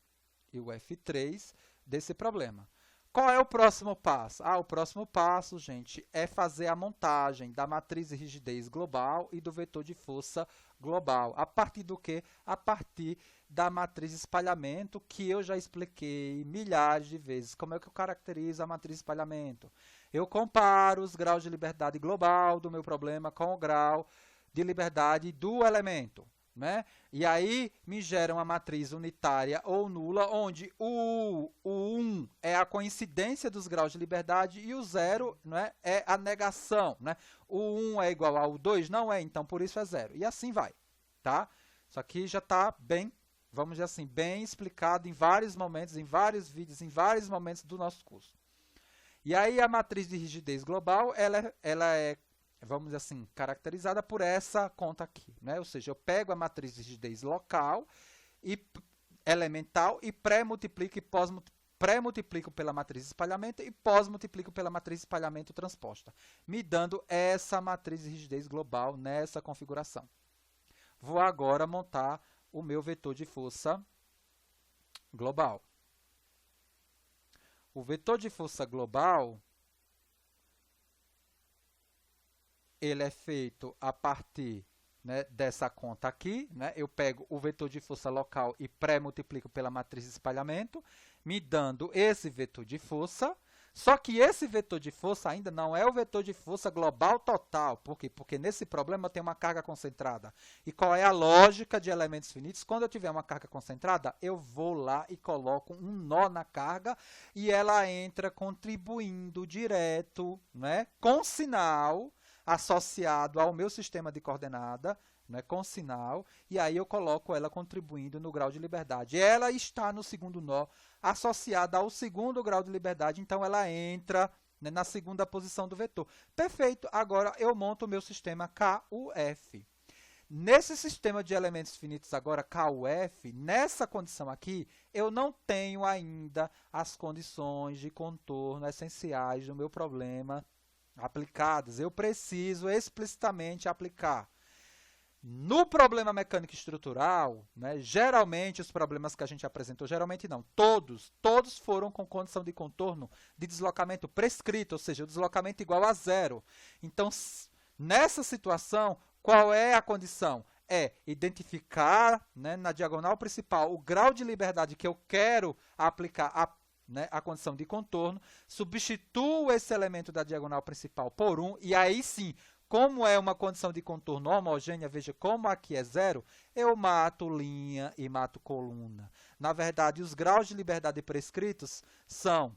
A: e o F3 desse problema. Qual é o próximo passo? O próximo passo, gente, é fazer a montagem da matriz de rigidez global e do vetor de força global. A partir do quê? A partir da matriz de espalhamento, que eu já expliquei milhares de vezes. Como é que eu caracterizo a matriz de espalhamento? Eu comparo os graus de liberdade global do meu problema com o grau de liberdade do elemento. né? E aí me gera uma matriz unitária ou nula, onde o 1 é a coincidência dos graus de liberdade e o 0, né, é a negação, né? O 1 é igual ao 2? Não é, então por isso é 0. E assim vai, tá? Isso aqui já está bem, vamos dizer assim, bem explicado em vários momentos, em vários vídeos, em vários momentos do nosso curso. E aí a matriz de rigidez global, ela é, vamos dizer assim, caracterizada por essa conta aqui, né? Ou seja, eu pego a matriz de rigidez local e elemental e pré-multiplico e pré-multiplico pela matriz de espalhamento e pós-multiplico pela matriz de espalhamento transposta, me dando essa matriz de rigidez global nessa configuração. Vou agora montar o meu vetor de força global. O vetor de força global, ele é feito a partir, né, dessa conta aqui, né? Eu pego o vetor de força local e pré-multiplico pela matriz de espalhamento, me dando esse vetor de força. Só que esse vetor de força ainda não é o vetor de força global total. Por quê? Porque nesse problema tem uma carga concentrada. E qual é a lógica de elementos finitos? Quando eu tiver uma carga concentrada, eu vou lá e coloco um nó na carga e ela entra contribuindo direto, né, com sinal associado ao meu sistema de coordenada, né, com sinal, e aí eu coloco ela contribuindo no grau de liberdade. Ela está no segundo nó, associada ao segundo grau de liberdade, então ela entra, né, na segunda posição do vetor. Perfeito, agora eu monto o meu sistema KUF. Nesse sistema de elementos finitos agora, KUF, nessa condição aqui, eu não tenho ainda as condições de contorno essenciais do meu problema aplicadas. Eu preciso explicitamente aplicar. No problema mecânico estrutural, né, geralmente os problemas que a gente apresentou, geralmente não, todos foram com condição de contorno de deslocamento prescrito, ou seja, o deslocamento igual a 0. Então, nessa situação, qual é a condição? É identificar, né, na diagonal principal o grau de liberdade que eu quero aplicar a condição de contorno, substituo esse elemento da diagonal principal por 1, e aí sim, como é uma condição de contorno homogênea, veja como aqui é 0, eu mato linha e mato coluna. Na verdade, os graus de liberdade prescritos são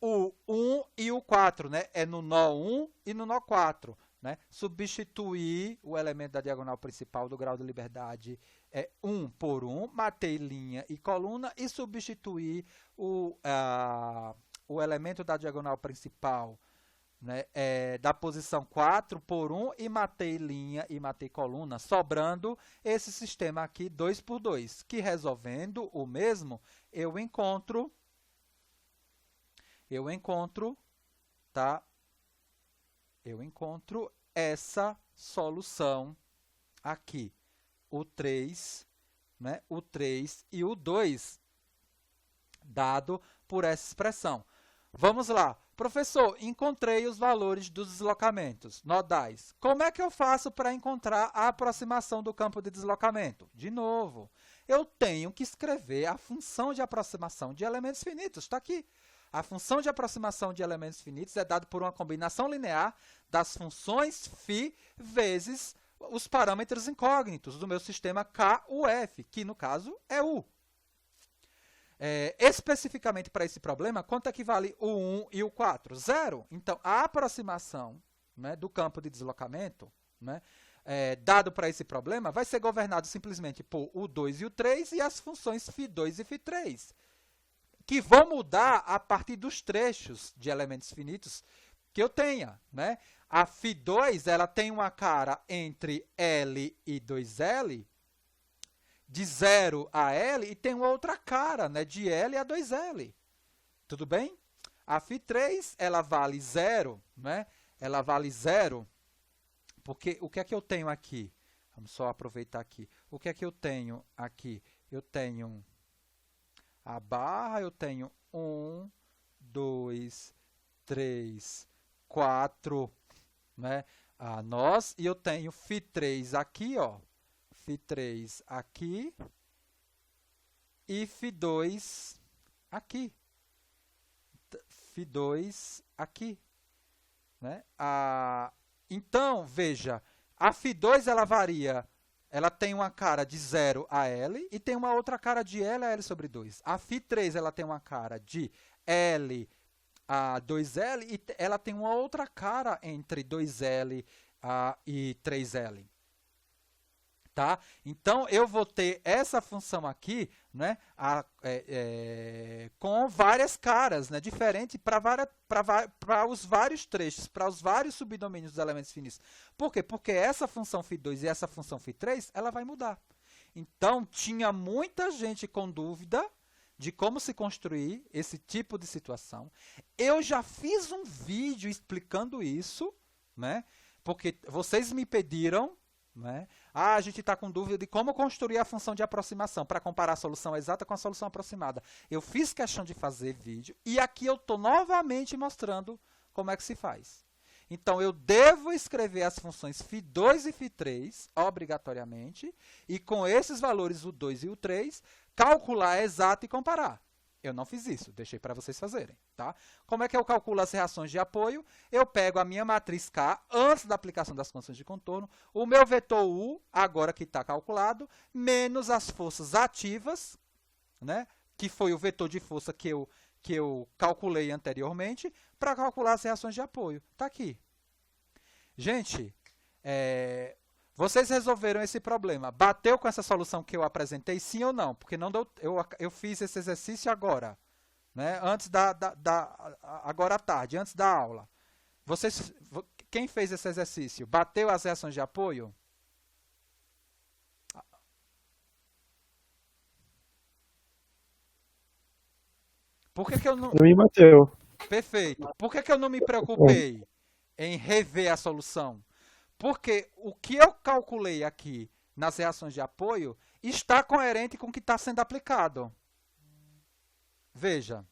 A: o 1 e o 4, né? É no nó 1 e no nó 4. Né? Substituir o elemento da diagonal principal do grau de liberdade 1 por 1, matei linha e coluna, e substituir o elemento da diagonal principal, né, da posição 4 por 1 e matei linha e matei coluna, sobrando esse sistema aqui 2 por 2, que resolvendo o mesmo, eu encontro, tá? Eu encontro essa solução aqui, o 3, né, o 3 e o 2, dado por essa expressão. Vamos lá. Professor, encontrei os valores dos deslocamentos nodais. Como é que eu faço para encontrar a aproximação do campo de deslocamento? De novo, eu tenho que escrever a função de aproximação de elementos finitos. Está aqui. A função de aproximação de elementos finitos é dada por uma combinação linear das funções φ vezes os parâmetros incógnitos do meu sistema KUF, que no caso é U. Especificamente para esse problema, quanto equivale o 1 e o 4? 0. Então, a aproximação, né, do campo de deslocamento, né, dado para esse problema, vai ser governado simplesmente por o 2 e o 3 e as funções φ2 e φ3, que vão mudar a partir dos trechos de elementos finitos que eu tenha. Né? A φ2 ela tem uma cara entre L e 2L, de 0 a L, e tem outra cara, né, de L a 2L. Tudo bem? A φ3 ela vale 0, né? Ela vale 0, porque o que é que eu tenho aqui? Vamos só aproveitar aqui. O que é que eu tenho aqui? Eu tenho a barra, eu tenho 1, 2, 3, 4, né, a nós, e eu tenho φ3 aqui, ó, φ3 aqui e φ2 aqui. φ2 aqui. Né? Então, veja, A Φ2 ela varia, ela tem uma cara de 0 a L e tem uma outra cara de L a L sobre 2. A Φ3 ela tem uma cara de L a 2L e ela tem uma outra cara entre 2L e 3L. Tá? Então, eu vou ter essa função aqui, né, com várias caras, né, diferente para os vários trechos, para os vários subdomínios dos elementos finitos. Por quê? Porque essa função Φ2 e essa função Φ3, ela vai mudar. Então, tinha muita gente com dúvida de como se construir esse tipo de situação. Eu já fiz um vídeo explicando isso, né, porque vocês me pediram, né? A gente está com dúvida de como construir a função de aproximação para comparar a solução exata com a solução aproximada. Eu fiz questão de fazer vídeo e aqui eu estou novamente mostrando como é que se faz. Então, eu devo escrever as funções Φ2 e Φ3 obrigatoriamente e com esses valores, o 2 e o 3, calcular a exata e comparar. Eu não fiz isso, deixei para vocês fazerem. Tá? Como é que eu calculo as reações de apoio? Eu pego a minha matriz K, antes da aplicação das condições de contorno, o meu vetor U, agora que está calculado, menos as forças ativas, né, que foi o vetor de força que eu calculei anteriormente, para calcular as reações de apoio. Está aqui. Gente, vocês resolveram esse problema. Bateu com essa solução que eu apresentei, sim ou não? Porque não deu, eu fiz esse exercício agora, né? Antes agora à tarde, antes da aula. Quem fez esse exercício? Bateu as reações de apoio? Por que eu não...
B: Não me bateu.
A: Perfeito. Por que eu não me preocupei em rever a solução? Porque o que eu calculei aqui nas reações de apoio está coerente com o que está sendo aplicado. Veja.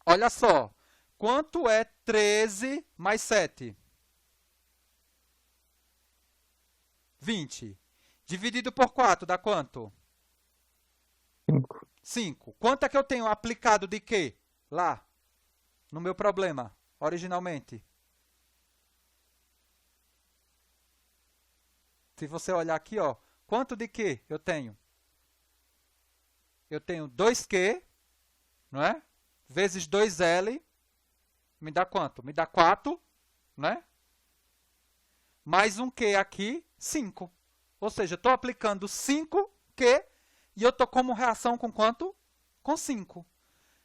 A: Olha só. Quanto é 13 mais 7? 20. Dividido por 4 dá quanto?
C: 5.
A: 5. Quanto é que eu tenho aplicado de quê? Lá. No meu problema, originalmente. Se você olhar aqui, ó, quanto de Q eu tenho? Eu tenho 2Q, não é? Vezes 2L, me dá quanto? Me dá 4, né? Mais um Q aqui, 5. Ou seja, eu estou aplicando 5Q e eu estou como reação com quanto? Com 5.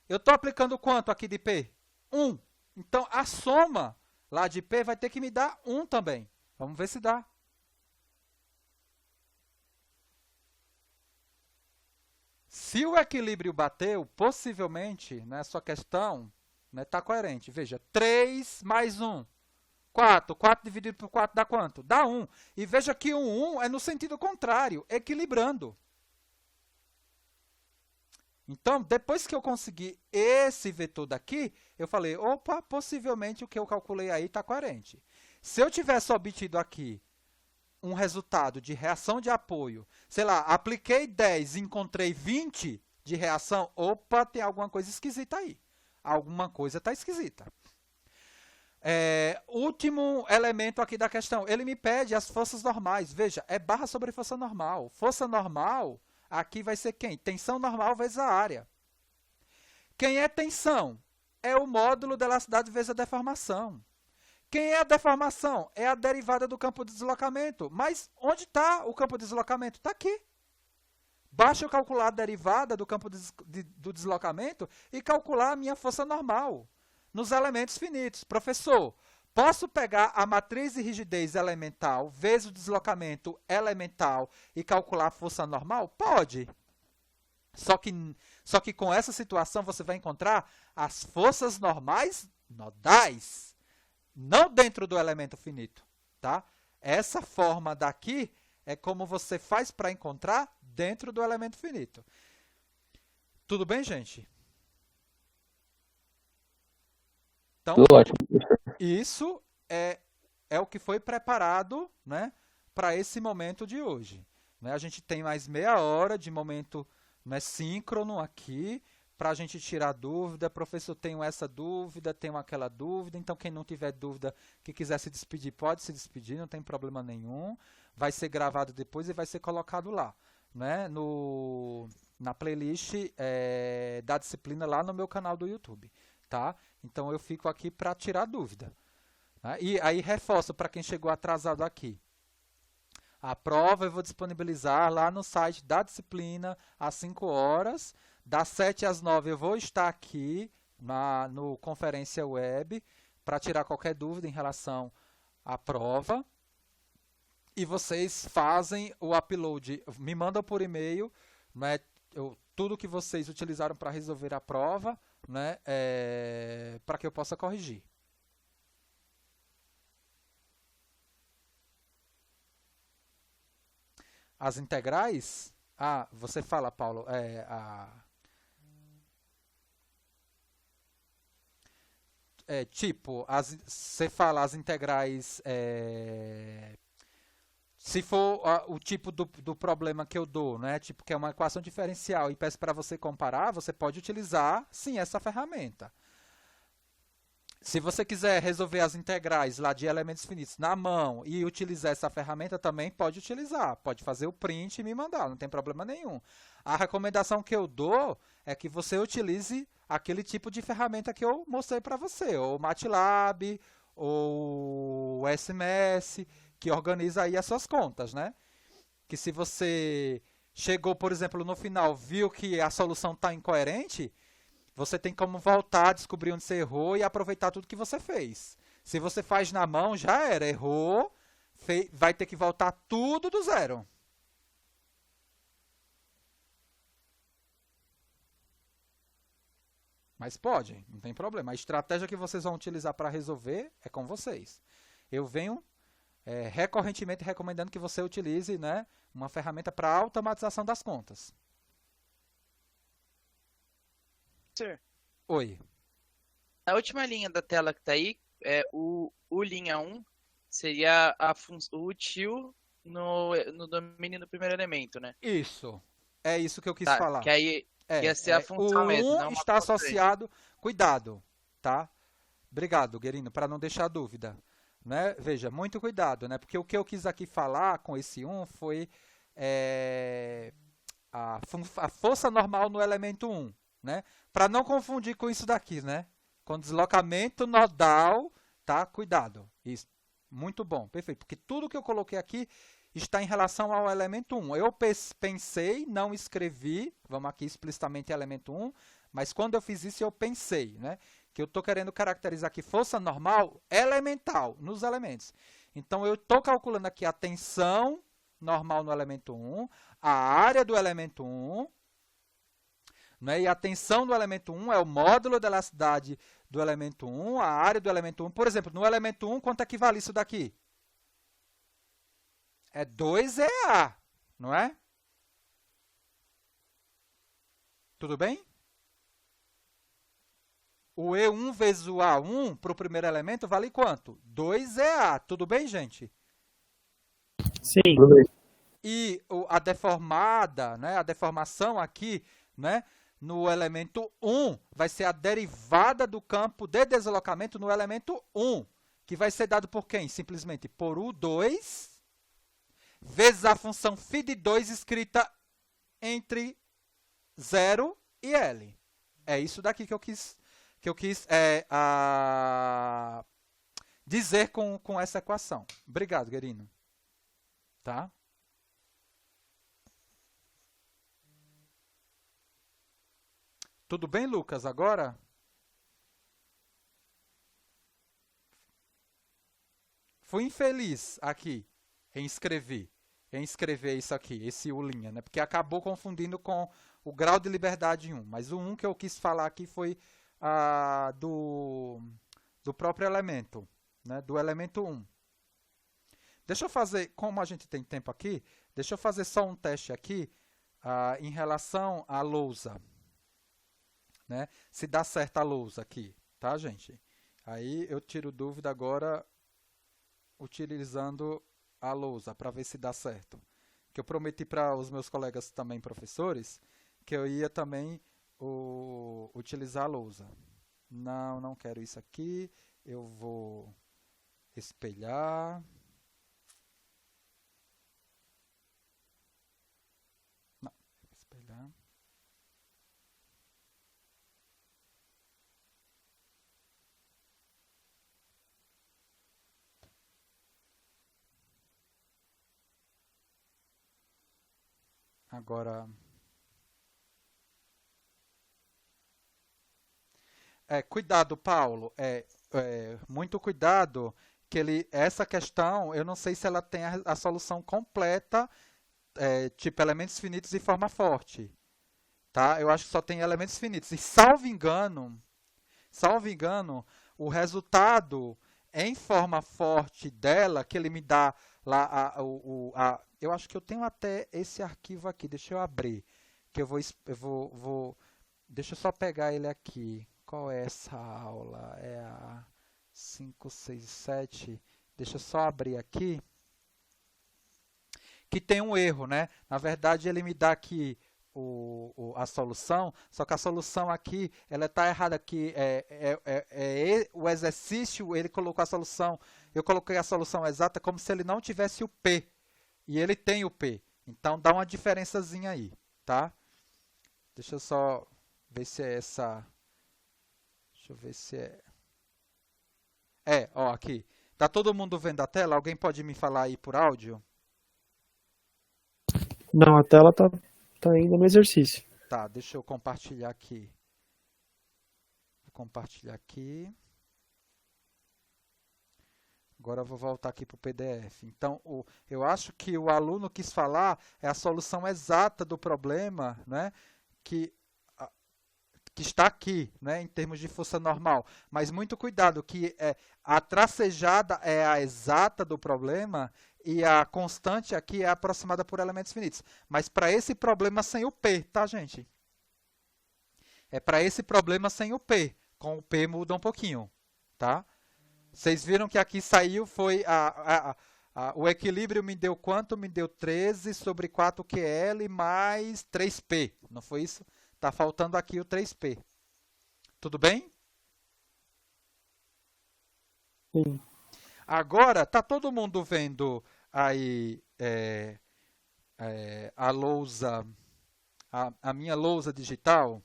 A: Eu estou aplicando quanto aqui de P? 1. Então, a soma lá de P vai ter que me dar 1 também. Vamos ver se dá. Se o equilíbrio bateu, possivelmente, né, a sua questão está coerente. Veja, 3 mais 1, 4. 4 dividido por 4 dá quanto? Dá 1. E veja que o 1 é no sentido contrário, equilibrando. Então, depois que eu consegui esse vetor daqui, eu falei, opa, possivelmente o que eu calculei aí está coerente. Se eu tivesse obtido aqui um resultado de reação de apoio, sei lá, apliquei 10 e encontrei 20 de reação, opa, tem alguma coisa esquisita aí. Alguma coisa está esquisita. Último elemento aqui da questão, ele me pede as forças normais. Veja, é barra sobre força normal. Força normal, aqui vai ser quem? Tensão normal vezes a área. Quem é tensão? É o módulo da elasticidade vezes a deformação. Quem é a deformação? É a derivada do campo de deslocamento. Mas onde está o campo de deslocamento? Está aqui. Basta eu calcular a derivada do campo do deslocamento e calcular a minha força normal nos elementos finitos. Professor, posso pegar a matriz de rigidez elemental vezes o deslocamento elemental e calcular a força normal? Pode. Só que com essa situação você vai encontrar as forças normais nodais. Não dentro do elemento finito, tá? Essa forma daqui é como você faz para encontrar dentro do elemento finito. Tudo bem, gente? Então,
C: Tudo ótimo.
A: isso é o que foi preparado, né, para esse momento de hoje. Né? A gente tem mais meia hora de momento, né, síncrono aqui, para a gente tirar dúvida. Professor, tenho essa dúvida, tenho aquela dúvida. Então, quem não tiver dúvida, que quiser se despedir, pode se despedir, não tem problema nenhum. Vai ser gravado depois e vai ser colocado lá, né? Na playlist da disciplina lá no meu canal do YouTube, tá? Então, eu fico aqui para tirar dúvida. Né? E aí, reforço para quem chegou atrasado aqui. A prova eu vou disponibilizar lá no site da disciplina às 5 horas. Das 7 às 9 eu vou estar aqui no Conferência Web para tirar qualquer dúvida em relação à prova. E vocês fazem o upload, me mandam por e-mail, né, tudo que vocês utilizaram para resolver a prova, né, para que eu possa corrigir. As integrais? Ah, você fala, Paulo, tipo, você fala as integrais, se for o tipo do problema que eu dou, né? Tipo, que é uma equação diferencial e peço para você comparar, você pode utilizar, sim, essa ferramenta. Se você quiser resolver as integrais lá de elementos finitos na mão e utilizar essa ferramenta, também pode utilizar. Pode fazer o print e me mandar, não tem problema nenhum. A recomendação que eu dou é que você utilize aquele tipo de ferramenta que eu mostrei para você, ou o MATLAB, ou o SMS, que organiza aí as suas contas, né? Que se você chegou, por exemplo, no final, viu que a solução está incoerente, você tem como voltar, descobrir onde você errou e aproveitar tudo que você fez. Se você faz na mão, já era, errou, vai ter que voltar tudo do zero. Mas pode, não tem problema. A estratégia que vocês vão utilizar para resolver é com vocês. Eu venho recorrentemente recomendando que você utilize, né, uma ferramenta para automatização das contas.
D: Sir,
A: Oi.
D: na última linha da tela que tá aí, o linha 1 seria o util no domínio do primeiro elemento, né?
A: Isso. É isso que eu quis
D: Tá,
A: falar.
D: que aí ia ser a função
A: o
D: mesmo,
A: 1
D: não uma
A: está
D: constante.
A: associado... Cuidado, tá? Obrigado, Guerino, para não deixar dúvida. Né? Veja, muito cuidado, né? Porque o que eu quis aqui falar com esse 1 foi a força normal no elemento 1. Né? Para não confundir com isso daqui, né? Com deslocamento nodal, tá? Cuidado. Isso. Muito bom, perfeito. Porque tudo que eu coloquei aqui está em relação ao elemento 1. Eu pensei, não escrevi, vamos aqui explicitamente elemento 1, mas quando eu fiz isso eu pensei, né? Que eu estou querendo caracterizar aqui força normal elemental nos elementos. Então eu estou calculando aqui a tensão normal no elemento 1, a área do elemento 1, né? E a tensão do elemento 1 é o módulo da elasticidade do elemento 1, a área do elemento 1. Por exemplo, no elemento 1, quanto equivale isso daqui? É 2EA, não é? Tudo bem? O E1 vezes o A1 para o primeiro elemento vale quanto? 2EA. Tudo bem, gente?
B: Sim.
A: E a deformada, né, a deformação aqui, né, no elemento 1 vai ser a derivada do campo de deslocamento no elemento 1, que vai ser dado por quem? Simplesmente por U2 vezes a função φ de 2 escrita entre 0 e L. É isso daqui que eu quis dizer com essa equação. Obrigado, Guerino. Tá? Tudo bem, Lucas? Agora? Fui infeliz aqui em escrever isso aqui, esse U', né? Porque acabou confundindo com o grau de liberdade 1. Mas o 1 que eu quis falar aqui foi do próprio elemento, né? Do elemento 1. Deixa eu fazer, como a gente tem tempo aqui, deixa eu fazer só um teste aqui em relação à lousa. Né? Se dá certo a lousa aqui, tá, gente? Aí eu tiro dúvida agora utilizando a lousa para ver se dá certo. Que eu prometi para os meus colegas também professores que eu ia também utilizar a lousa. Não, não quero isso aqui. Eu vou espelhar. Não, espelhar. Agora, cuidado, Paulo, muito cuidado, que essa questão, eu não sei se ela tem a solução completa, tipo elementos finitos e forma forte, tá? Eu acho que só tem elementos finitos. E salvo engano, o resultado em forma forte dela, que ele me dá lá, eu acho que eu tenho até esse arquivo aqui, deixa eu abrir, que deixa eu só pegar ele aqui. Qual é essa aula? É a 567. Deixa eu só abrir aqui. Que tem um erro, né? Na verdade, ele me dá aqui a solução, só que a solução aqui, ela está errada aqui. O exercício, ele colocou a solução, eu coloquei a solução exata como se ele não tivesse o P. E ele tem o P. Então, dá uma diferençazinha aí, tá? Deixa eu só ver se é essa... Deixa eu ver se é... ó, aqui. Tá todo mundo vendo a tela? Alguém pode me falar aí por áudio?
B: Não, a tela tá ainda no exercício.
A: Tá, deixa eu compartilhar aqui. Vou compartilhar aqui. Agora eu vou voltar aqui para o PDF. Então, eu acho que o aluno quis falar é a solução exata do problema, né, que está aqui, né, em termos de força normal. Mas muito cuidado, que a tracejada é a exata do problema e a constante aqui é aproximada por elementos finitos. Mas para esse problema sem o P, tá, gente? É para esse problema sem o P. Com o P muda um pouquinho, tá? Vocês viram que aqui saiu, foi o equilíbrio me deu quanto? Me deu 13 sobre 4QL mais 3P. Não foi isso? Está faltando aqui o 3P. Tudo bem?
B: Sim.
A: Agora, está todo mundo vendo aí a lousa, a minha lousa digital?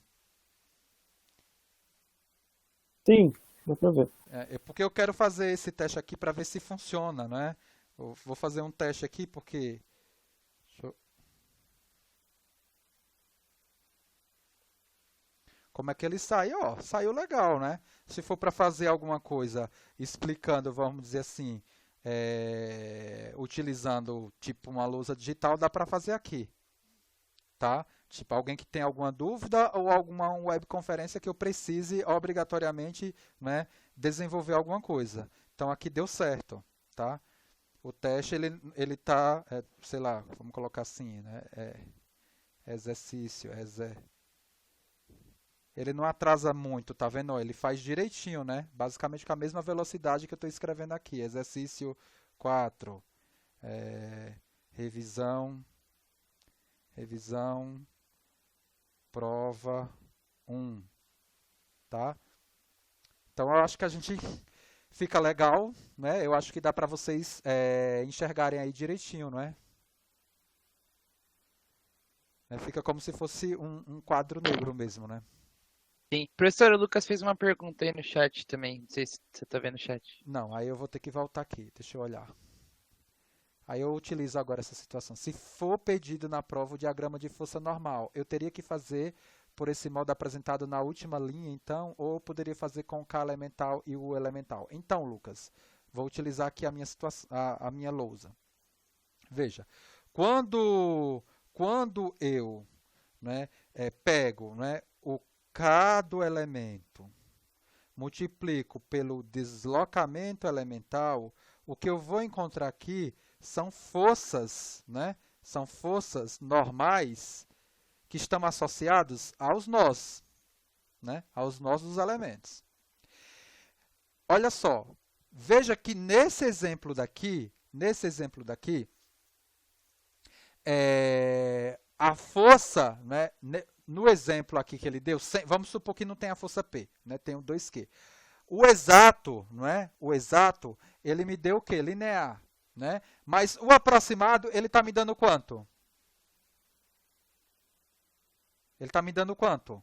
B: Sim, dá para ver.
A: Porque eu quero fazer esse teste aqui para ver se funciona, né? Eu vou fazer um teste aqui porque... Como é que ele sai? Ó, saiu legal, né? Se for para fazer alguma coisa explicando, vamos dizer assim, utilizando tipo uma lousa digital, dá para fazer aqui, tá? Tipo, alguém que tem alguma dúvida ou alguma webconferência que eu precise obrigatoriamente, né, desenvolver alguma coisa. Então aqui deu certo, tá? O teste ele tá, sei lá, vamos colocar assim, né? Exercício, ele não atrasa muito, tá vendo? Ele faz direitinho, né? Basicamente com a mesma velocidade que eu estou escrevendo aqui. Exercício 4, revisão, prova 1, tá? Então eu acho que a gente fica legal, né? Eu acho que dá para vocês enxergarem aí direitinho, não é? Fica como se fosse um quadro negro mesmo, né?
D: Sim. Professor, o Lucas fez uma pergunta aí no chat também. Não sei se você está vendo o chat.
A: Não, aí eu vou ter que voltar aqui. Deixa eu olhar. Aí eu utilizo agora essa situação. Se for pedido na prova o diagrama de força normal, eu teria que fazer por esse modo apresentado na última linha, então, ou eu poderia fazer com o K elemental e o elemental. Então, Lucas, vou utilizar aqui a minha situação, a minha lousa. Veja, quando eu, né, pego, né, o K do elemento, multiplico pelo deslocamento elemental, o que eu vou encontrar aqui são forças, né? São forças normais que estão associadas aos nós, né? Aos nós dos elementos. Olha só, veja que nesse exemplo daqui, a força, né? no exemplo aqui que ele deu, vamos supor que não tem a força P, né? Tem o 2Q. O exato, não é? O exato, ele me deu o quê? Linear, né? Mas o aproximado, ele está me dando quanto? Ele está me dando quanto?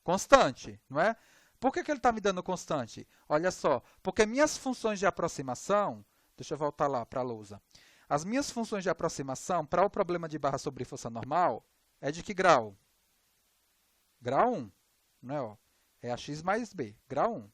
A: Constante, não é? Por que ele está me dando constante? Olha só, porque minhas funções de aproximação, deixa eu voltar lá para a lousa. As minhas funções de aproximação para o problema de barra sobre força normal é de que grau? Grau 1, né? Ó, é a x mais b, grau 1.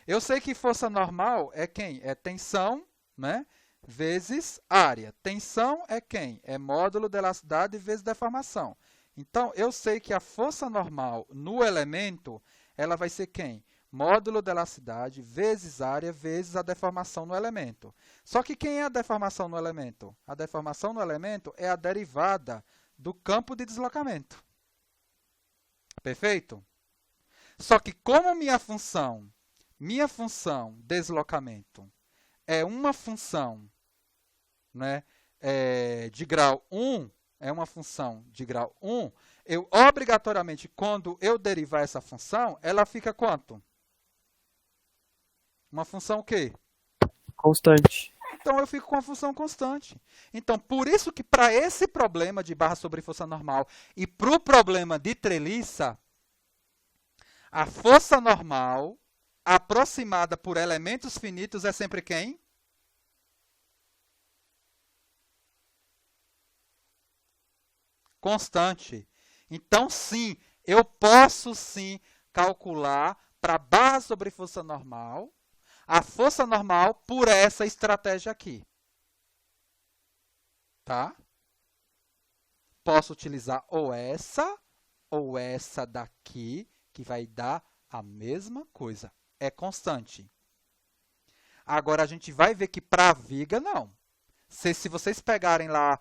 A: Eu sei que força normal é quem? É tensão, né? Vezes área. Tensão é quem? É módulo de elasticidade vezes deformação. Então, eu sei que a força normal no elemento, ela vai ser quem? Módulo de elasticidade vezes área vezes a deformação no elemento. Só que quem é a deformação no elemento? A deformação no elemento é a derivada do campo de deslocamento. Perfeito? Só que como minha função deslocamento é uma função, né, de grau 1, é uma função de grau 1, eu obrigatoriamente, quando eu derivar essa função, ela fica quanto? Uma função o quê?
B: Constante.
A: Então, eu fico com a função constante. Então, por isso que para esse problema de barra sobre força normal e para o problema de treliça, a força normal aproximada por elementos finitos é sempre quem? Constante. Então, sim, eu posso sim calcular para barra sobre força normal a força normal por essa estratégia aqui. Tá? Posso utilizar ou essa daqui, que vai dar a mesma coisa. É constante. Agora, a gente vai ver que para a viga, não. Se vocês pegarem lá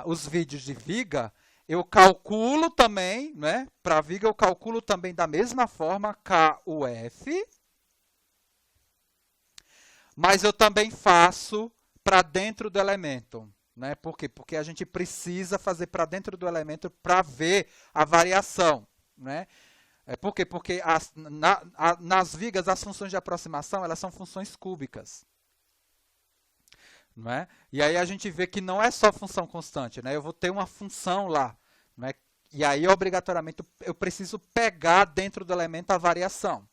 A: os vídeos de viga, eu calculo também, né? Para a viga, eu calculo também da mesma forma KUF. Mas eu também faço para dentro do elemento. Né? Por quê? Porque a gente precisa fazer para dentro do elemento para ver a variação. Né? Por quê? Porque nas vigas, as funções de aproximação, elas são funções cúbicas. Não é? E aí a gente vê que não é só função constante. Né? Eu vou ter uma função lá. Não é? E aí, obrigatoriamente, eu preciso pegar dentro do elemento a variação.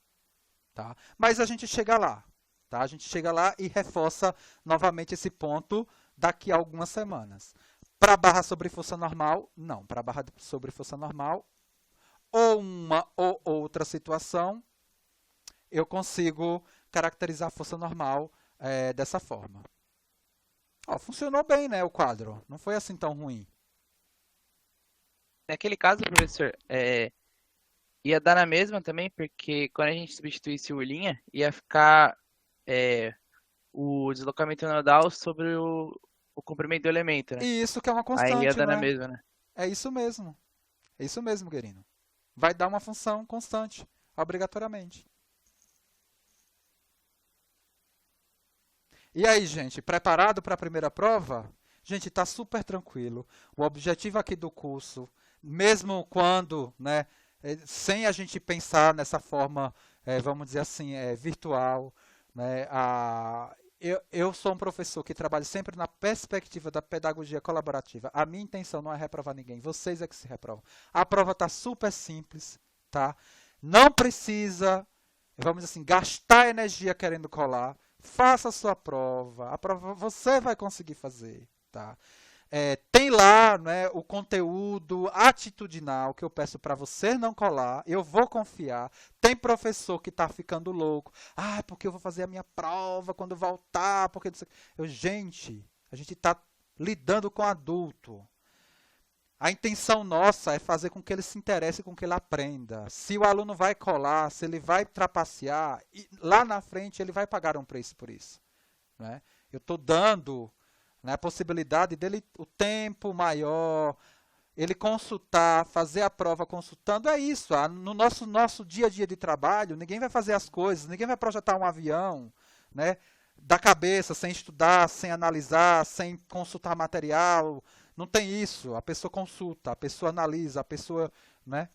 A: Tá? Mas a gente chega lá. Tá? A gente chega lá e reforça novamente esse ponto daqui a algumas semanas. Para barra sobre força normal, não. Para barra sobre força normal, ou uma ou outra situação, eu consigo caracterizar a força normal dessa forma. Ó, funcionou bem, né, o quadro. Não foi assim tão ruim.
D: Naquele caso, professor, ia dar na mesma também, porque quando a gente substituísse o linha, ia ficar o deslocamento nodal sobre o comprimento do elemento, né?
A: E isso que é uma constante,
D: Aí ia dar na
A: né?
D: mesma, né?
A: É isso mesmo. É isso mesmo, Guerino. Vai dar uma função constante, obrigatoriamente. E aí, gente, preparado para a primeira prova? Gente, está super tranquilo. O objetivo aqui do curso, mesmo quando, né, sem a gente pensar nessa forma, vamos dizer assim, virtual, né, eu sou um professor que trabalha sempre na perspectiva da pedagogia colaborativa. A minha intenção não é reprovar ninguém, vocês é que se reprovam. A prova está super simples, tá? Não precisa, vamos dizer assim, gastar energia querendo colar. Faça a sua prova. A prova você vai conseguir fazer, tá? Tem lá, né, o conteúdo atitudinal que eu peço para você não colar. Eu vou confiar. Tem professor que está ficando louco. Ah, porque eu vou fazer a minha prova quando voltar. Porque gente, a gente está lidando com adulto. A intenção nossa é fazer com que ele se interesse, com que ele aprenda. Se o aluno vai colar, se ele vai trapacear, lá na frente ele vai pagar um preço por isso. Né? Eu estou dando, né, a possibilidade dele, o tempo maior, ele consultar, fazer a prova consultando. É isso. No nosso dia a dia de trabalho, ninguém vai fazer as coisas, ninguém vai projetar um avião, né, da cabeça, sem estudar, sem analisar, sem consultar material, Não tem isso. A pessoa consulta, a pessoa analisa, a pessoa, né?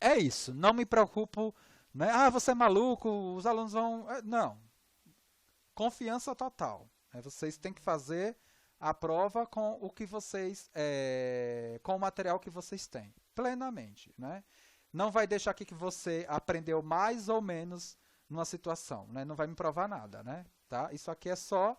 A: É isso. Não me preocupo, né? Ah, você é maluco, os alunos vão... Não. Confiança total. Vocês têm que fazer a prova com o que vocês, com o material que vocês têm, plenamente, né? Não vai deixar aqui que você aprendeu mais ou menos numa situação, né? Não vai me provar nada, né? Tá? Isso aqui é só,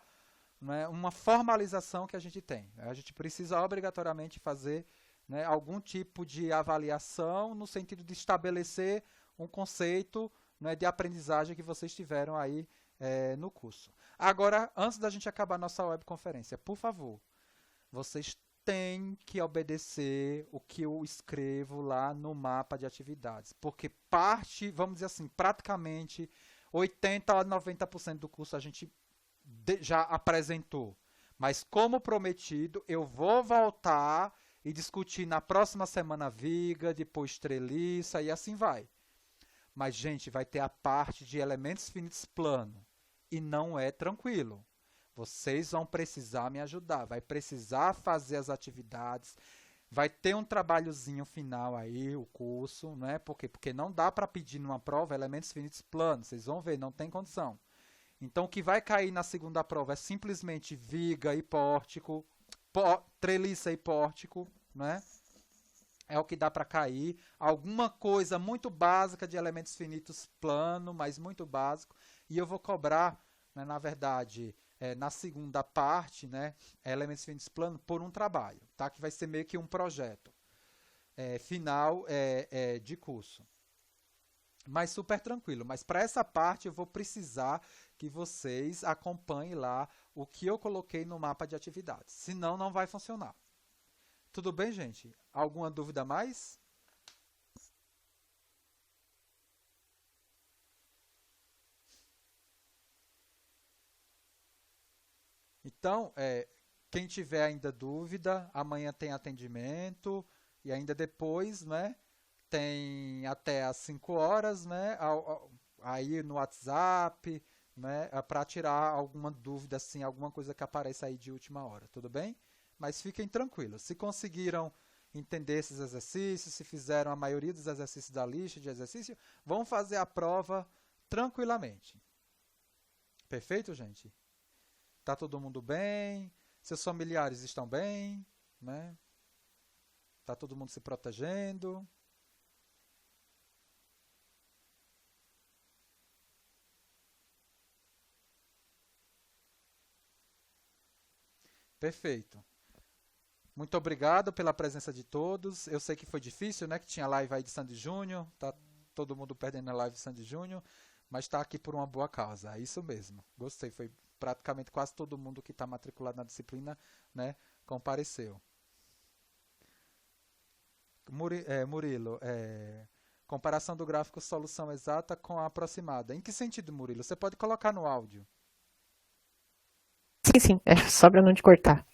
A: né, uma formalização que a gente tem. A gente precisa obrigatoriamente fazer, né, algum tipo de avaliação no sentido de estabelecer um conceito, né, de aprendizagem que vocês tiveram aí no curso. Agora, antes da gente acabar nossa webconferência, por favor, vocês têm que obedecer o que eu escrevo lá no mapa de atividades, porque parte, vamos dizer assim, praticamente 80 a 90% do curso a gente já apresentou. Mas, como prometido, eu vou voltar e discutir na próxima semana viga, depois treliça e assim vai. Mas, gente, vai ter a parte de elementos finitos plano. E não é tranquilo. Vocês vão precisar me ajudar. Vai precisar fazer as atividades. Vai ter um trabalhozinho final aí, o curso, né? Por quê? Porque não dá para pedir numa prova elementos finitos planos. Vocês vão ver, não tem condição. Então, o que vai cair na segunda prova é simplesmente viga e pórtico, treliça e pórtico, né? É o que dá para cair. Alguma coisa muito básica de elementos finitos plano, mas muito básico. E eu vou cobrar, né, na verdade, na segunda parte, né, elementos finitos plano, por um trabalho, tá? Que vai ser meio que um projeto final de curso. Mas super tranquilo. Mas para essa parte eu vou precisar que vocês acompanhem lá o que eu coloquei no mapa de atividades. Senão não vai funcionar. Tudo bem, gente? Alguma dúvida a mais? Então, quem tiver ainda dúvida, amanhã tem atendimento e ainda depois, né, tem até às 5 horas, né, aí no WhatsApp, né, para tirar alguma dúvida, assim, alguma coisa que apareça aí de última hora, tudo bem? Mas fiquem tranquilos, se conseguiram entender esses exercícios, se fizeram a maioria dos exercícios da lista de exercício, vão fazer a prova tranquilamente. Perfeito, gente? Tá todo mundo bem? Seus familiares estão bem? Né? Tá todo mundo se protegendo? Perfeito. Muito obrigado pela presença de todos. Eu sei que foi difícil, né? Que tinha live aí de Sandy Júnior. Tá todo mundo perdendo a live de Sandy Júnior. Mas está aqui por uma boa causa. É isso mesmo. Gostei. Foi praticamente quase todo mundo que está matriculado na disciplina, né, compareceu. Murilo, comparação do gráfico solução exata com a aproximada. Em que sentido, Murilo? Você pode colocar no áudio.
F: Sim, é só para não te cortar.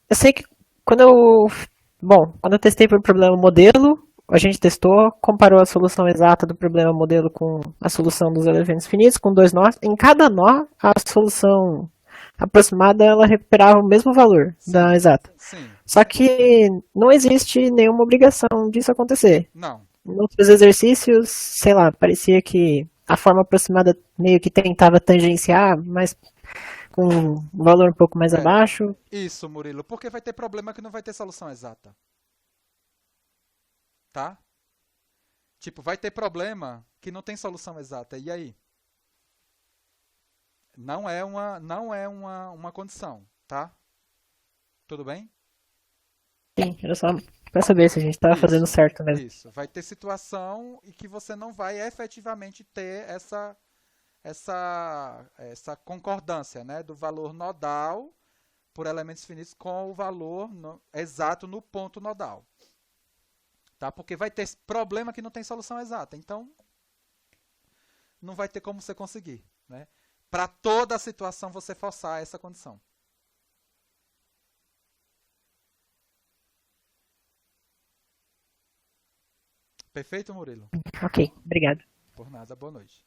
F: Eu sei que quando eu testei por problema modelo, a gente testou, comparou a solução exata do problema modelo com a solução dos elementos finitos, com 2 nós. Em cada nó, a solução aproximada, ela recuperava o mesmo valor da exata.
A: Sim.
F: Só que não existe nenhuma obrigação disso acontecer.
A: Não.
F: Em outros exercícios, sei lá, parecia que a forma aproximada meio que tentava tangenciar, mas com um valor um pouco mais abaixo.
A: Isso, Murilo, porque vai ter problema que não vai ter solução exata. Tá? Tipo, vai ter problema que não tem solução exata. E aí? Não é uma condição, tá? Tudo bem?
F: Sim, era só para saber se a gente estava fazendo certo mesmo.
A: Isso. Vai ter situação e que você não vai efetivamente ter essa concordância, né, do valor nodal por elementos finitos com o valor exato no ponto nodal. Tá? Porque vai ter problema que não tem solução exata. Então, não vai ter como você conseguir. Né? Para toda a situação, você forçar essa condição. Perfeito, Murilo?
F: Ok, obrigado.
A: Por nada, boa noite.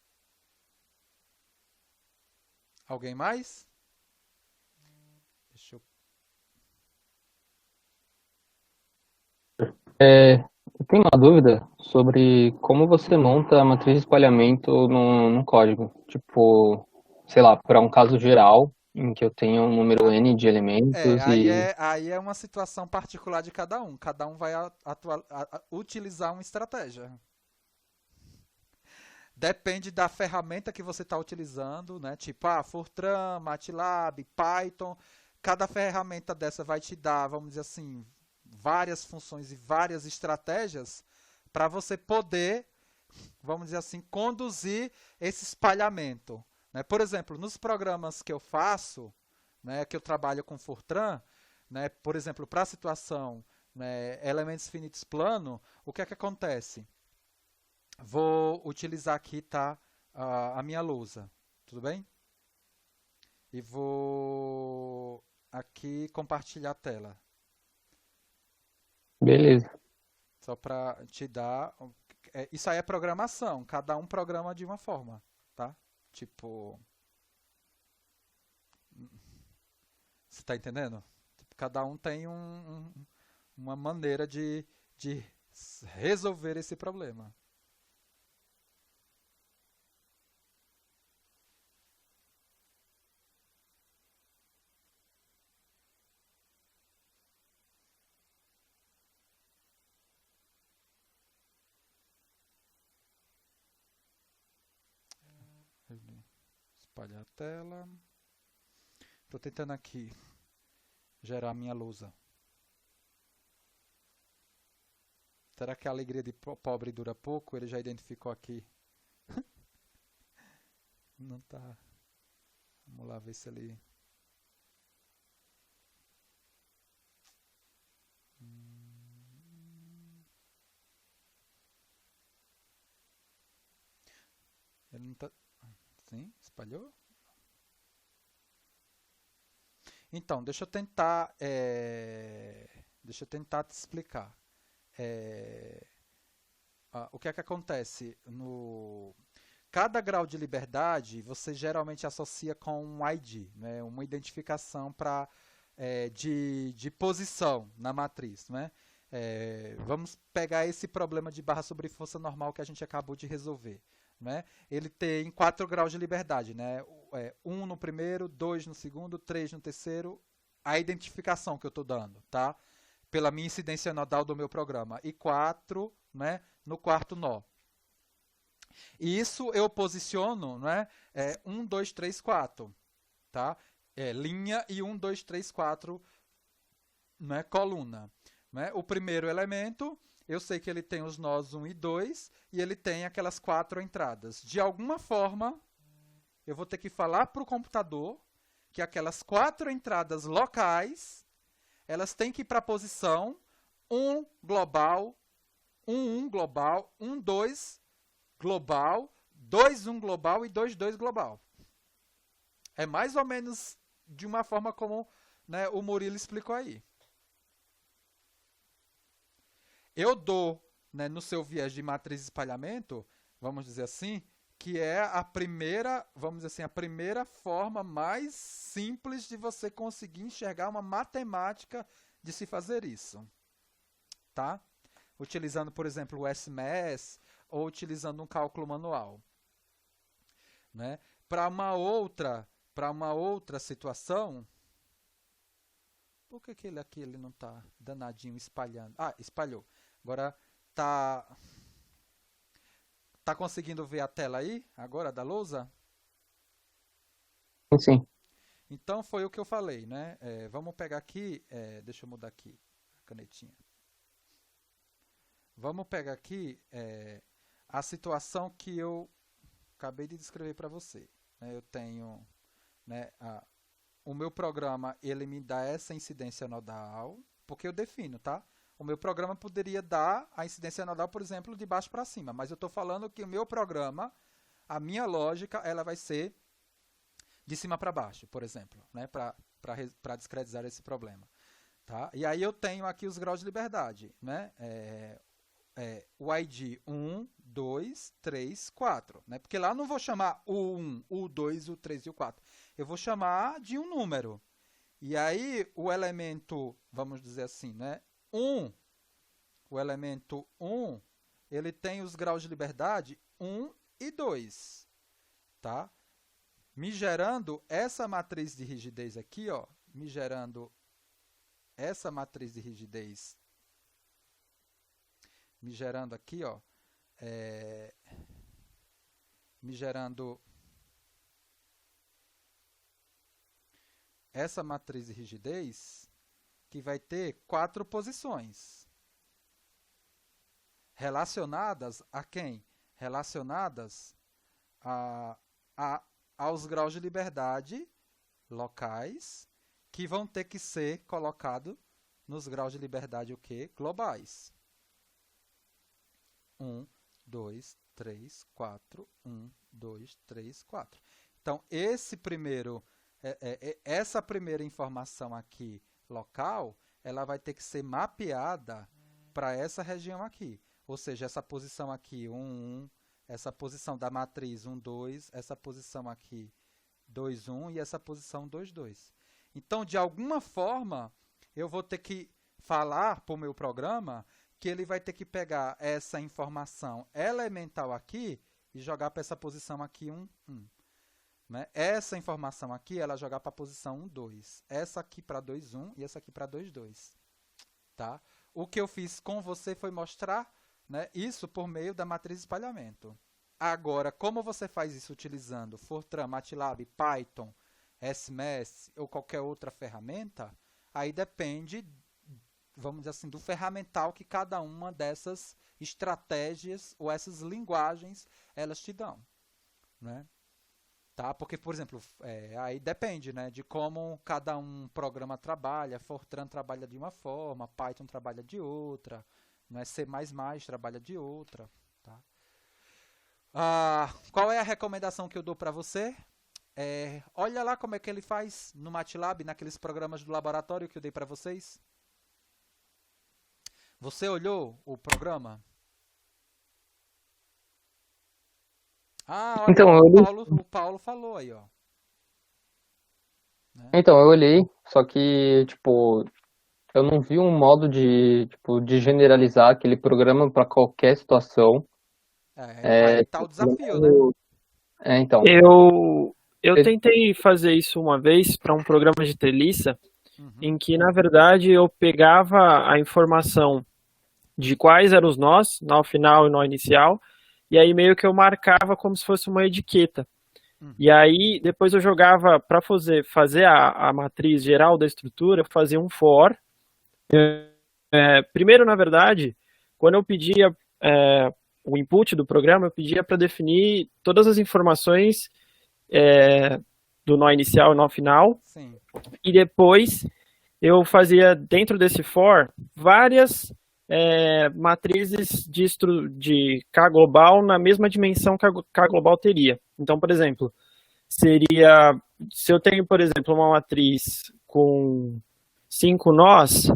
A: Alguém mais? Deixa eu
C: Eu tenho uma dúvida sobre como você monta a matriz de espalhamento no código. Tipo, sei lá, para um caso geral, em que eu tenho um número N de elementos e.
A: Aí é uma situação particular de cada um. Cada um vai utilizar uma estratégia. Depende da ferramenta que você está utilizando, né? Tipo, Fortran, MATLAB, Python. Cada ferramenta dessa vai te dar, vamos dizer assim, várias funções e várias estratégias para você poder, vamos dizer assim, conduzir esse espalhamento, né? Por exemplo, nos programas que eu faço, né, que eu trabalho com Fortran, né, por exemplo, para a situação, né, elementos finitos plano, o que é que acontece? Vou utilizar aqui, tá, a minha lousa, tudo bem? E vou aqui compartilhar a tela,
C: Beleza.
A: só para te dar... isso aí é programação, cada um programa de uma forma, tá? Tipo... Você está entendendo? Tipo, cada um tem uma maneira de resolver esse problema. Espalhar a tela. Estou tentando aqui gerar a minha lousa. Será que a alegria de pobre dura pouco? Ele já identificou aqui. Não tá. Vamos lá ver se ele... Ele não tá... Sim, espalhou? Então, deixa eu tentar te explicar. O que é que acontece? Cada grau de liberdade você geralmente associa com um ID, né? Uma identificação de posição na matriz. Né? Vamos pegar esse problema de barra sobre força normal que a gente acabou de resolver. Né? Ele tem 4 graus de liberdade, né? 1 no primeiro, 2 no segundo, 3 no terceiro, a identificação que eu estou dando, tá? Pela minha incidência nodal do meu programa, e 4, né, no quarto nó. E isso eu posiciono, né, 1, 2, 3, 4, tá? Linha e 1, 2, 3, 4, né, coluna. Né? O primeiro elemento... Eu sei que ele tem os nós 1 e 2 e ele tem aquelas 4 entradas. De alguma forma, eu vou ter que falar para o computador que aquelas 4 entradas locais, elas têm que ir para a posição 1 global, 1 global, 2 global, 1 global e 2 global. É mais ou menos de uma forma como, né, o Murilo explicou aí. Eu dou, né, no seu viés de matriz de espalhamento, vamos dizer assim, que é a primeira, vamos dizer assim, a primeira forma mais simples de você conseguir enxergar uma matemática de se fazer isso. Tá? Utilizando, por exemplo, o SMS ou utilizando um cálculo manual. Né? Para uma outra situação... Por que ele aqui ele não está danadinho espalhando? Espalhou. Agora tá conseguindo ver a tela aí agora da lousa?
C: Sim.
A: Então foi o que eu falei, né? Vamos pegar aqui, deixa eu mudar aqui a canetinha. Vamos pegar aqui a situação que eu acabei de descrever para você. Eu tenho, né, o meu programa, ele me dá essa incidência nodal, porque eu defino, tá? O meu programa poderia dar a incidência nodal, por exemplo, de baixo para cima, mas eu estou falando que o meu programa, a minha lógica, ela vai ser de cima para baixo, por exemplo, né? Para discretizar esse problema. Tá? E aí eu tenho aqui os graus de liberdade, né? O ID 1, 2, 3, 4. Né? Porque lá eu não vou chamar o 1, o 2, o 3 e o 4. Eu vou chamar de um número. E aí o elemento, vamos dizer assim, né? 1, o elemento 1, ele tem os graus de liberdade 1 e 2, tá? Me gerando essa matriz de rigidez aqui, ó, me gerando essa matriz de rigidez, me gerando aqui, ó, me gerando essa matriz de rigidez, que vai ter 4 posições. Relacionadas a quem? Relacionadas aos graus de liberdade locais, que vão ter que ser colocados nos graus de liberdade o quê? Globais. 1, 2, 3, 4. 1, 2, 3, 4. Então, essa primeira informação aqui, local, ela vai ter que ser mapeada para essa região aqui. Ou seja, essa posição aqui, 1, 1, essa posição da matriz 1, 2, essa posição aqui, 2, 1 e essa posição 2, 2. Então, de alguma forma, eu vou ter que falar para o meu programa que ele vai ter que pegar essa informação elemental aqui e jogar para essa posição aqui, 1, 1. Né? Essa informação aqui, ela jogar para a posição 1, 2. Essa aqui para 2, 1 e essa aqui para 2, 2. Tá? O que eu fiz com você foi mostrar, né, isso por meio da matriz de espalhamento. Agora, como você faz isso utilizando Fortran, MATLAB, Python, SMS ou qualquer outra ferramenta, aí depende, vamos dizer assim, do ferramental que cada uma dessas estratégias ou essas linguagens elas te dão. Né? Tá? Porque, por exemplo, aí depende, né, de como cada um programa trabalha. Fortran trabalha de uma forma, Python trabalha de outra, né, C++ trabalha de outra. Tá? Qual é a recomendação que eu dou para você? Olha lá como é que ele faz no MATLAB, naqueles programas do laboratório que eu dei para vocês. Você olhou o programa? Olha,
C: Então,
A: o Paulo falou aí, ó. Né?
C: Então, eu olhei, só que, tipo, eu não vi um modo de generalizar aquele programa para qualquer situação.
A: Aí tá o desafio, né?
C: Então.
B: Eu tentei fazer isso uma vez para um programa de treliça, em que, na verdade, eu pegava a informação de quais eram os nós, nó final e nó inicial, e aí meio que eu marcava como se fosse uma etiqueta. E aí depois eu jogava para fazer a matriz geral da estrutura, eu fazia um for. Primeiro, na verdade, quando eu pedia o input do programa, eu pedia para definir todas as informações do nó inicial e nó final.
A: Sim.
B: E depois eu fazia dentro desse for várias matrizes de K global na mesma dimensão que a K global teria. Então, por exemplo, seria, se eu tenho, por exemplo, uma matriz com 5 nós,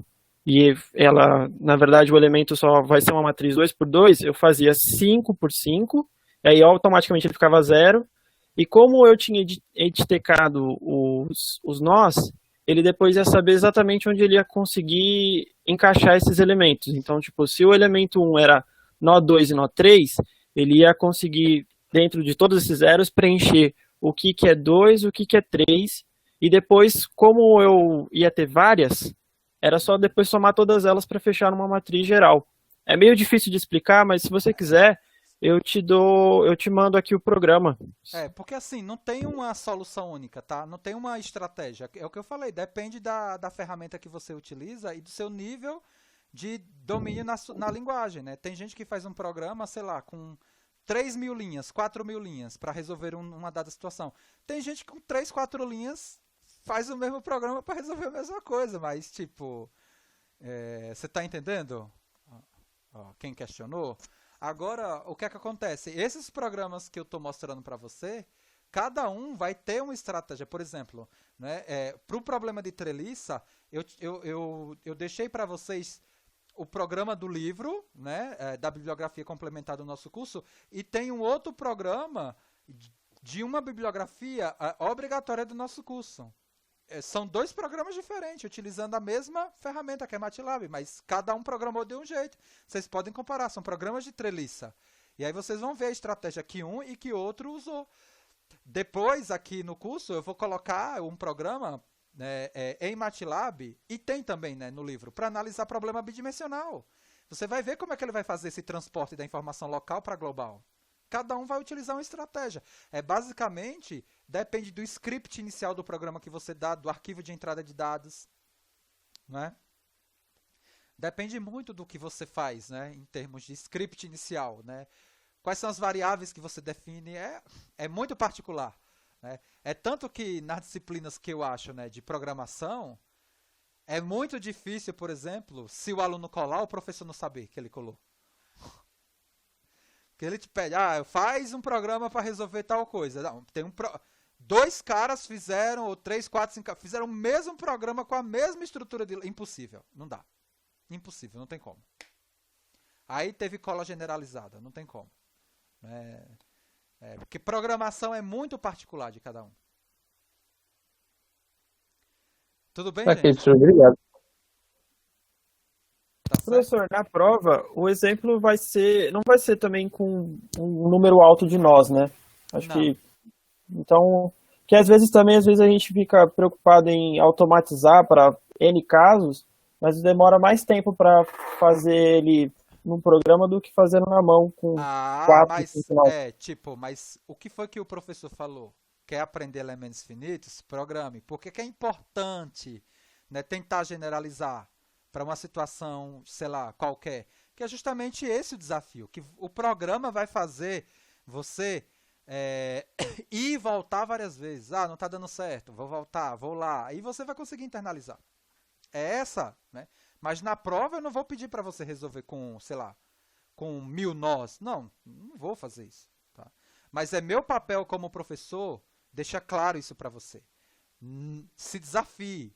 B: e ela, na verdade, o elemento só vai ser uma matriz 2 por 2, eu fazia 5 por 5, e aí automaticamente ele ficava 0, e como eu tinha editecado os nós, ele depois ia saber exatamente onde ele ia conseguir encaixar esses elementos. Então, tipo, se o elemento 1 era nó 2 e nó 3, ele ia conseguir, dentro de todos esses zeros, preencher o que é 2, o que é 3, e depois, como eu ia ter várias, era só depois somar todas elas para fechar numa matriz geral. É meio difícil de explicar, mas se você quiser, eu te mando aqui o programa.
A: Porque assim, não tem uma solução única, tá? Não tem uma estratégia. É o que eu falei, depende da ferramenta que você utiliza e do seu nível de domínio na linguagem, né? Tem gente que faz um programa, sei lá, com 3.000 linhas, 4.000 linhas para resolver uma dada situação. Tem gente que com 3, 4 linhas faz o mesmo programa para resolver a mesma coisa, mas tipo, você tá entendendo? Quem questionou? Agora, o que é que acontece? Esses programas que eu estou mostrando para você, cada um vai ter uma estratégia. Por exemplo, né, para o problema de treliça, eu deixei para vocês o programa do livro, né, da bibliografia complementar do nosso curso, e tem um outro programa de uma bibliografia obrigatória do nosso curso. são dois programas diferentes, utilizando a mesma ferramenta que é MATLAB, mas cada um programou de um jeito. Vocês podem comparar, são programas de treliça. E aí vocês vão ver a estratégia que um e que outro usou. Depois, aqui no curso, eu vou colocar um programa, né, em MATLAB, e tem também, né, no livro, para analisar problema bidimensional. Você vai ver como é que ele vai fazer esse transporte da informação local para global. Cada um vai utilizar uma estratégia. Basicamente, depende do script inicial do programa que você dá, do arquivo de entrada de dados. Né? Depende muito do que você faz, né, em termos de script inicial. Né? Quais são as variáveis que você define? É muito particular. Né? É tanto que nas disciplinas que eu acho, né, de programação, é muito difícil, por exemplo, se o aluno colar, o professor não saber que ele colou. Que ele te pede, faz um programa para resolver tal coisa. Não, dois caras fizeram, ou 3, 4, 5, fizeram o mesmo programa com a mesma estrutura de... Impossível, não dá. Impossível, não tem como. Aí teve cola generalizada, não tem como. Porque programação é muito particular de cada um. Tudo bem,
C: Ok,
A: gente?
C: professor, obrigado.
A: Tá certo?
B: Professor, na prova, o exemplo não vai ser também com um número alto de nós, né? Acho
A: Não.
B: que, então, que às vezes a gente fica preocupado em automatizar para N casos, mas demora mais tempo para fazer ele num programa do que fazendo na mão com 4,
A: Mas
B: 5 nós.
A: mas o que foi que o professor falou? Quer aprender elementos finitos? Programe. Porque que é importante, né, tentar generalizar para uma situação, sei lá, qualquer. Que é justamente esse o desafio. Que o programa vai fazer você ir e voltar várias vezes. Não está dando certo, vou voltar, vou lá. Aí você vai conseguir internalizar. É essa, né? Mas na prova eu não vou pedir para você resolver com, sei lá, com 1000 nós. Não vou fazer isso. Tá? Mas é meu papel como professor deixar claro isso para você. Se desafie,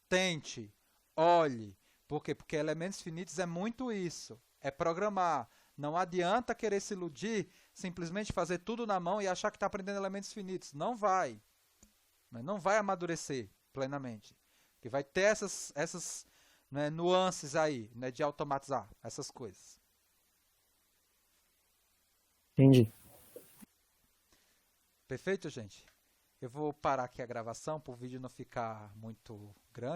A: tente, olhe. Por quê? Porque elementos finitos é muito isso. É programar. Não adianta querer se iludir, simplesmente fazer tudo na mão e achar que está aprendendo elementos finitos. Não vai. Não vai amadurecer plenamente. Porque vai ter essas né, nuances aí, né, de automatizar essas coisas.
B: Entendi.
A: Perfeito, gente? Eu vou parar aqui a gravação para o vídeo não ficar muito grande.